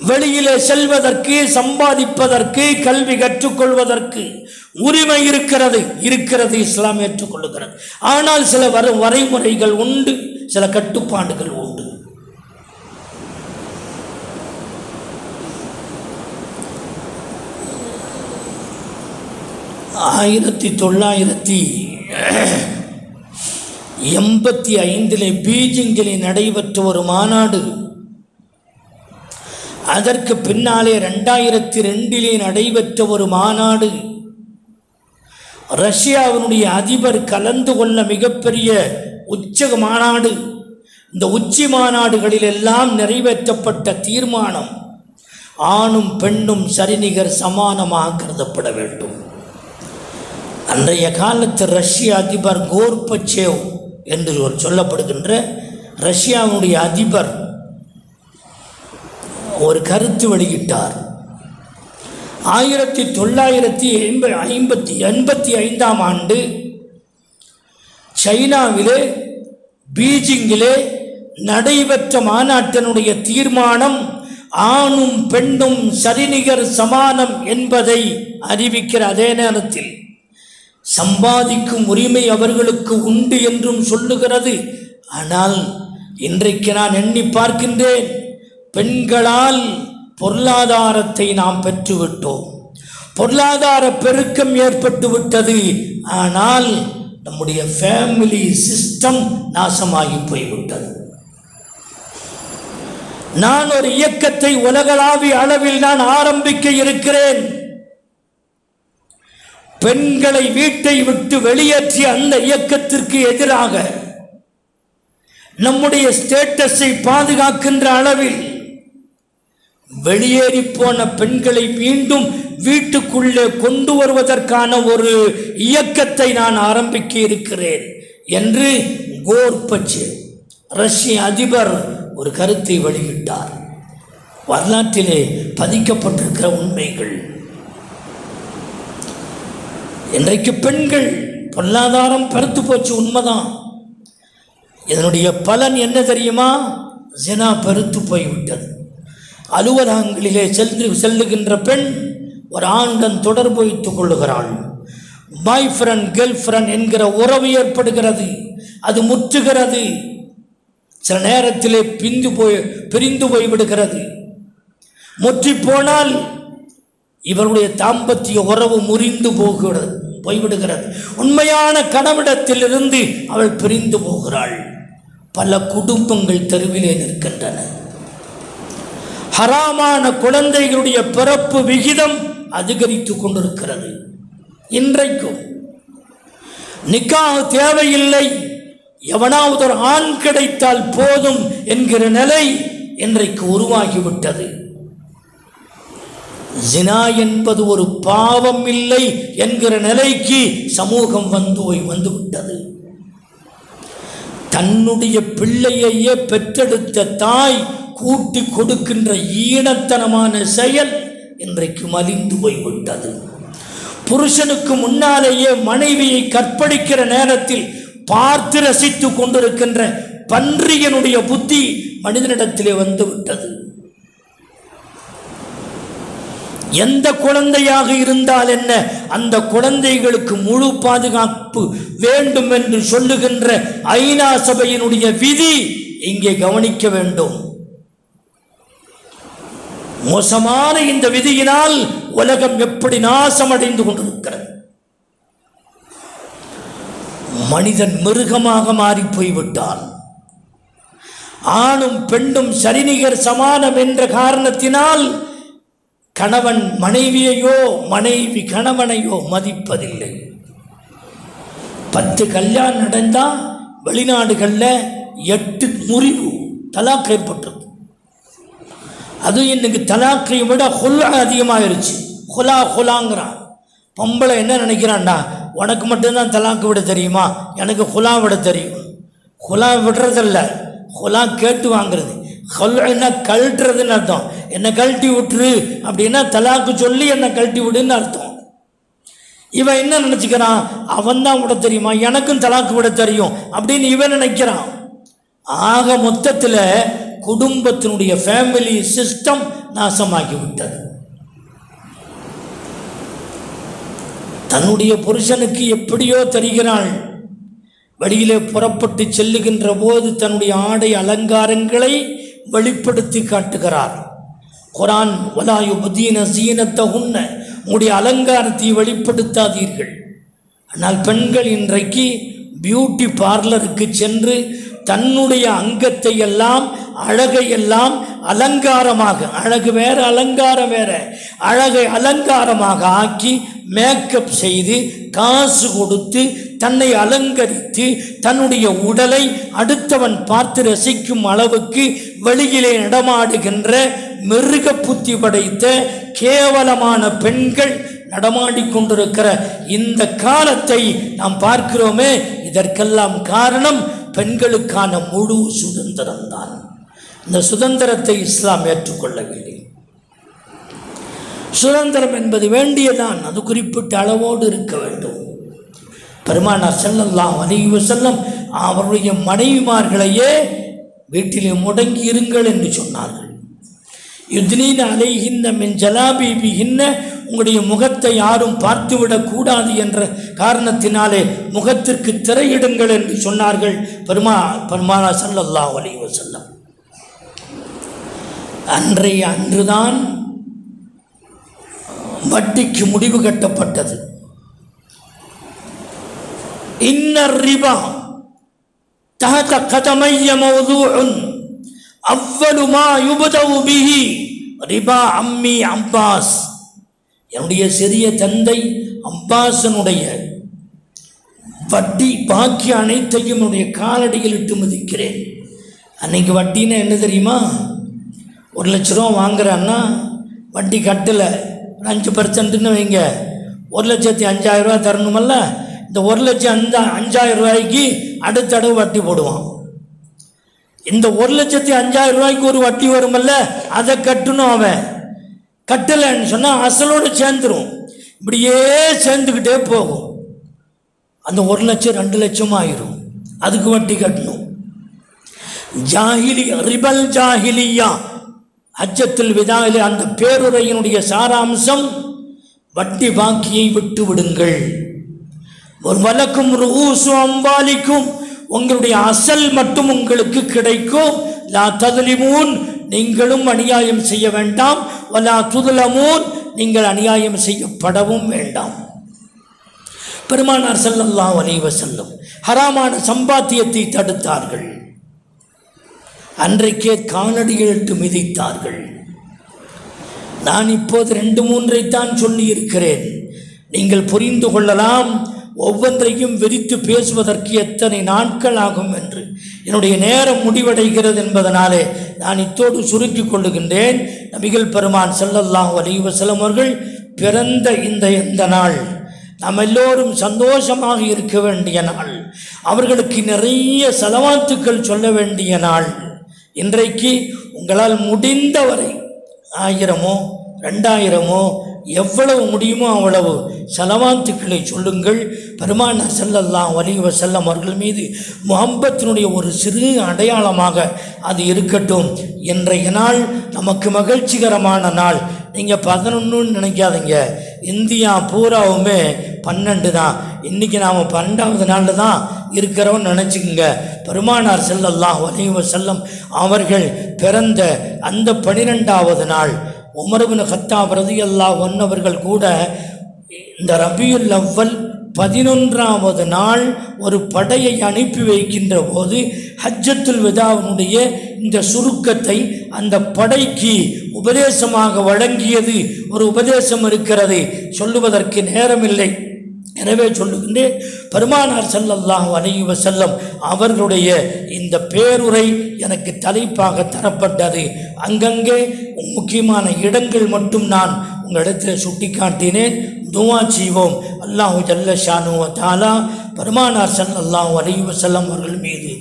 வெளியிலே செல்வதற்கு, சம்பாதிப்பதற்கு, கல்வி கற்றுக்கொள்வதற்கு உரிமை இருக்கிறது, இஸ்லாம் ஏற்றுக்கொள்ளுகிறது. ஆனால் சில வரைமுறைகள் உண்டு, சில கட்டுப்பாடுகள் உண்டு. ஆயிரத்தி 1985 பீஜிங்கில் நடைபெற்ற ஒரு மாநாடு, அதற்கு பின்னாலே 2002 நடைபெற்ற ஒரு மாநாடு, ரஷ்யாவினுடைய அதிபர் கலந்து கொள்ள மிகப்பெரிய உச்ச மாநாடு. இந்த உச்சி மாநாடுகளில் எல்லாம் நிறைவேற்றப்பட்ட தீர்மானம், ஆணும் பெண்ணும் சரிநிகர் சமானமாக கருதப்பட வேண்டும். அன்றைய காலத்து ரஷ்ய அதிபர் கோர்பச்சேவ் என்று சொல்லப்படுகின்ற ரஷ்யாவுடைய அதிபர் ஒரு கருத்து வெளியிட்டார். 1985 ஆண்டு சைனாவிலே பீஜிங்கிலே நடைபெற்ற மாநாட்டினுடைய தீர்மானம் ஆணும் பெண்ணும் சரிநிகர் சமானம் என்பதை அறிவிக்கிற அதே நேரத்தில் சம்பாதிக்கும் உரிமை அவர்களுக்கு உண்டு என்றும் சொல்லுகிறது. ஆனால் இன்றைக்கு நான் எண்ணி பார்க்கின்றேன், பெண்களால் பொருளாதாரத்தை நாம் பெற்றுவிட்டோம், பொருளாதார பெருக்கம் ஏற்பட்டு விட்டது. ஆனால் நம்முடைய ஃபேமிலி சிஸ்டம் நாசமாகி போய்விட்டது. நான் ஒரு இயக்கத்தை உலகளாவிய அளவில் நான் ஆரம்பிக்க இருக்கிறேன். பெண்களை வீட்டை விட்டு வெளியேற்றிய அந்த இயக்கத்திற்கு எதிராக நம்முடைய ஸ்டேட்டஸை பாதுகாக்கின்ற அளவில் வெளியேறி போன பெண்களை மீண்டும் வீட்டுக்குள்ளே கொண்டு வருவதற்கான ஒரு இயக்கத்தை நான் ஆரம்பிக்க இருக்கிறேன் என்று கோர்பச்சேவ் ரஷ்ய அதிபர் ஒரு கருத்தை வெளியிட்டார். வரலாற்றிலே பதிக்கப்பட்டிருக்கிற உண்மைகள். இன்றைக்கு பெண்கள் பொருளாதாரம் பெருத்து போச்சு, உண்மைதான். இதனுடைய பலன் என்ன தெரியுமா? ஜினா பெருத்து போய்விட்டது. அலுவலகங்களிலே செல்லுகின்ற பெண் ஒரு ஆணுடன் தொடர்பு வைத்துக் கொள்ளுகிறாள். பாய் ஃப்ரெண்ட் கேர்ள் ஃப்ரெண்ட் என்கிற உறவு ஏற்படுகிறது, அது முற்றுகிறது. சில நேரத்திலே பிரிந்து போய்விடுகிறது. முற்றி போனால் இவருடைய தாம்பத்திய உறவு முறிந்து போய்விடுகிறது. உண்மையான கணவனிடத்திலிருந்து அவள் பிரிந்து போகிறாள். பல குடும்பங்கள் தெருவிலே நிற்கின்றன. ஹராமான குழந்தைகளுடைய பிறப்பு விகிதம் அதிகரித்துக் கொண்டிருக்கிறது. இன்றைக்கும் நிக்காஹ் தேவையில்லை, எவனாவது ஒரு ஆண் கிடைத்தால் போதும் என்கிற நிலை இன்றைக்கு உருவாகிவிட்டது. ஜினா என்பது ஒரு பாவம் இல்லை என்கிற நிலைக்கு சமூகம் வந்துவிட்டது. தன்னுடைய பிள்ளையையே பெற்றெடுத்த தாய் கூட்டி கொடுக்கின்ற ஈனத்தனமான செயல் இன்றைக்கு மலிந்து போய்விட்டது. புருஷனுக்கு முன்னாலேயே மனைவியை கற்பழிக்கிற நேரத்தில் பார்த்து ரசித்துக் கொண்டிருக்கின்ற பன்றியனுடைய புத்தி மனிதனிடத்திலே வந்துவிட்டது. எந்த குழந்தையாக இருந்தால் என்ன, அந்த குழந்தைகளுக்கு முழு பாதுகாப்பு வேண்டும் என்று சொல்லுகின்ற ஐநா சபையினுடைய விதி இங்கே கவனிக்க வேண்டும். மோசமான இந்த விதியினால் உலகம் எப்படி நாசமடைந்து கொண்டிருக்கிறது. மனிதன் மிருகமாக மாறி போய்விட்டான். ஆணும் பெண்ணும் சரிநிகர் சமானம் என்ற காரணத்தினால் கணவன் மனைவியையோ மனைவி கணவனையோ மதிப்பதில்லை. 10 கல்யாணம் நடந்தால் வெளிநாடுகளில் 8 முறிவு தலாக் ஏற்பட்டது. அதுவும் இன்னைக்கு தலாக்கை விட ஹுலா அதிகமாகிருச்சு. ஹுலாங்கிறான். பொம்பளை என்ன நினைக்கிறான்டா, உனக்கு மட்டும்தான் தலாக்கு விட தெரியுமா, எனக்கு ஹுலா விட தெரியும். ஹுலா விடுறதில்ல, ஹுலா கேட்டு வாங்குறது. ஹுலா கழட்டுறதுன்னு அர்த்தம். என்னை கழட்டி விட்டுரு அப்படின்னா தலாக்கு சொல்லி என்னை கழட்டி விடுன்னு அர்த்தம். இவன் என்ன நினச்சிக்கிறான், அவன் தான் விட தெரியுமா, எனக்கும் தலாக்கு விட தெரியும் அப்படின்னு இவன் நினைக்கிறான். ஆக மொத்தத்தில் குடும்பத்தினுடைய ஃபேமிலி சிஸ்டம் நாசமாகி விட்டது. தன்னுடைய புருஷனுக்கு எப்படியோ தெரிகிறாள். வெளியிலே புறப்பட்டு செல்லுகின்ற போது தன்னுடைய ஆடை அலங்காரங்களை வெளிப்படுத்தி காட்டுகிறார். குரான் வலாயு புதீன சீனத்தகுன்ன, உங்களுடைய அலங்காரத்தை வெளிப்படுத்தாதீர்கள். ஆனால் பெண்கள் இன்றைக்கு பியூட்டி பார்லருக்கு சென்று தன்னுடைய அங்கத்தை எல்லாம் அழகையெல்லாம் அலங்காரமாக, அழகு வேற அலங்காரம் வேற, அழகை அலங்காரமாக ஆக்கி மேக்கப் செய்து காசு கொடுத்து தன்னை அலங்கரித்து தன்னுடைய உடலை அடுத்தவன் பார்த்து ரசிக்கும் அளவுக்கு வெளியிலே நடமாடுகின்ற மிருக புத்தி படைத்த கேவலமான பெண்கள் நடமாடிக்கொண்டிருக்கிற இந்த காலத்தை நாம் பார்க்கிறோமே. இதற்கெல்லாம் காரணம் பெண்களுக்கான முழு சுதந்திரம்தான். இந்த சுதந்திரத்தை இஸ்லாம் ஏற்றுக்கொள்ளவில்லை. சுதந்திரம் என்பது வேண்டியதான், அது குறிப்பிட்ட அளவோடு இருக்க வேண்டும். பெருமானார் ஸல்லல்லாஹு அலைஹி வஸல்லம் அவருடைய மனைவிமார்களையே வீட்டிலே முடங்கி இருங்கள் என்று சொன்னார்கள். யுத்னீன அலைஹின்ன மின் ஜலாபிபிஹின்ன, உங்களுடைய முகத்தை யாரும் பார்த்துவிடக்கூடாது என்ற காரணத்தினாலே முகத்திற்கு திரையிடுங்கள் என்று சொன்னார்கள் பெருமானார் ஸல்லல்லாஹு அலைஹி வஸல்லம். அன்றுதான் வட்டிக்கு முடிவு கட்டப்பட்டது. இன்னர் ரிபா தஹத கதமைய மௌதூஉன் அவ்வலு மா யுபதவு பிஹி ரிபா அம்மி அப்பாஸ். என்னுடைய சிறிய தந்தை அப்பாஸனுடைய வட்டி பாக்கி அனைத்தையும் என்னுடைய காலடியில் இட்டு மதிக்கிறேன். அன்னைக்கு வட்டின்னா என்ன தெரியுமா, 1 லட்ச ரூபா வாங்குறான்னா வட்டி கட்டலை 5% வைங்க, 1,05,000 ரூபா தரணுமல்ல. இந்த 1,05,000 ரூபாய்க்கு அடுத்த தடவை வட்டி போடுவான். இந்த 1,05,000 ரூபாய்க்கு ஒரு வட்டி வருமல்ல, அதை கட்டணும். அவன் கட்டலைன்னு சொன்னால் அசலோடு சேர்ந்துடும். இப்படியே சேர்ந்துக்கிட்டே போகும். அந்த 1 லட்சம் 2 லட்சம் ஆயிரும். அதுக்கு வட்டி கட்டணும். ஜாஹிலி ரிபல் ஜாஹிலியா ஹஜ்ஜத்துல் விதாயிலே அந்த பேருரையினுடைய சாராம்சம், வட்டி பாக்கியை விட்டு விடுங்கள். ஒரு வலக்கும் ரூசு அம்பாலிக்கும், உங்களுடைய அசல் மட்டும் உங்களுக்கு கிடைக்கும். லா ததுலிமூன், நீங்களும் அநியாயம் செய்ய வேண்டாம். வலா துதுலமூன், நீங்கள் அநியாயம் செய்யப்படவும் வேண்டாம். பெருமானார் ஸல்லல்லாஹு அலைஹி வஸல்லம் ஹராமான சம்பாத்தியத்தை தடுத்தார்கள். அன்றைக்கே காலடியிட்டு மிதித்தார்கள். நான் இப்போது 2-3 தான் சொல்லி இருக்கிறேன். நீங்கள் புரிந்து கொள்ளலாம் ஒவ்வொன்றையும் விரித்து பேசுவதற்கு எத்தனை நாட்கள் ஆகும் என்று. என்னுடைய நேரம் முடிவடைகிறது என்பதனாலே நான் இத்தோடு சுருக்கி கொள்ளுகின்றேன். நபிகள் பெருமான் ஸல்லல்லாஹு அலைஹி வஸல்லம் அவர்கள் பிறந்த இந்த நாள் நாம் எல்லோரும் சந்தோஷமாக இருக்க வேண்டிய நாள். அவர்களுக்கு நிறைய ஸலவாத்துக்கள் சொல்ல வேண்டிய நாள். இன்றைக்கு உங்களால் முடிந்தவரை 1000மோ 2000மோ எவ்வளவு முடியுமோ அவ்வளவு ஸலவாத்துக்களை சொல்லுங்கள். பெருமானார் ஸல்லல்லாஹு அலைஹி வஸல்லம் அவர்கள் மீது முஹப்பத்தினுடைய ஒரு சிறு அடையாளமாக அது இருக்கட்டும். இன்றைய நாள் நமக்கு மகிழ்ச்சிகரமான நாள். நீங்கள் 11ன்னு நினைக்காதீங்க, இந்தியா பூராவுமே 12 தான். இன்றைக்கி நாம் 12வது நாளில் தான் இருக்கிறோன்னு நினச்சிக்கோங்க. பெருமானார் ஸல்லல்லாஹு அலைஹி வஸல்லம் அவர்கள் பிறந்த அந்த 12வது நாள் உமர் இப்னு கத்தாப் ரலியல்லாஹு அன்ஹு அவர்கள் கூட இந்த ரபியுல் அவ்வல் 11வது நாள் ஒரு படையை அனுப்பி வைக்கின்ற போது ஹஜ்ஜத்துல் விதாவினுடைய இந்த சுருக்கத்தை அந்த படைக்கு உபதேசமாக வழங்கியது ஒரு உபதேசம் இருக்கிறது, சொல்லுவதற்கு நேரமில்லை. எனவே சொல்லுகின்றேன், பெருமானார் ஸல்லல்லாஹு அலைஹி வஸல்லம் அவர்களுடைய இந்த பேருரை எனக்கு தலைப்பாக தரப்பட்டது. அங்கங்கே முக்கியமான இடங்கள் மட்டும் நான் உங்களிடத்தில் சுட்டி காட்டினேன். துஆ செய்வோம். அல்லாஹு ஜல்ல ஷானு வ தஆலா பெருமானார் ஸல்லல்லாஹு அலைஹி வஸல்லம் அவர்கள் மீது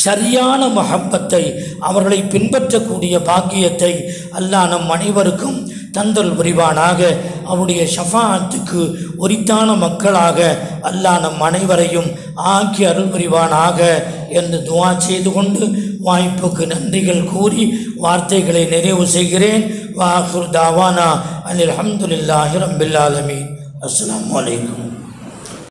சரியான மஹப்பத்தை, அவர்களை பின்பற்றக்கூடிய பாக்கியத்தை அல்லாஹ் நம் அனைவருக்கும் தந்தல் புரிவானாக. அவருடைய ஷஃபாஅத்துக்கு உரித்தான மக்களாக அல்லாஹ் நம் அனைவரையும் ஆக்கி அருள் புரிவானாக என்று துஆ செய்து கொண்டு வாய்ப்புக்கு நன்றிகள் கூறி வார்த்தைகளை நிறைவு செய்கிறேன். வ ஆகிரு தாவானா அனில் ஹம்துலில்லாஹி ரப்பில் ஆலமீன். அஸ்ஸலாமு அலைக்கும்.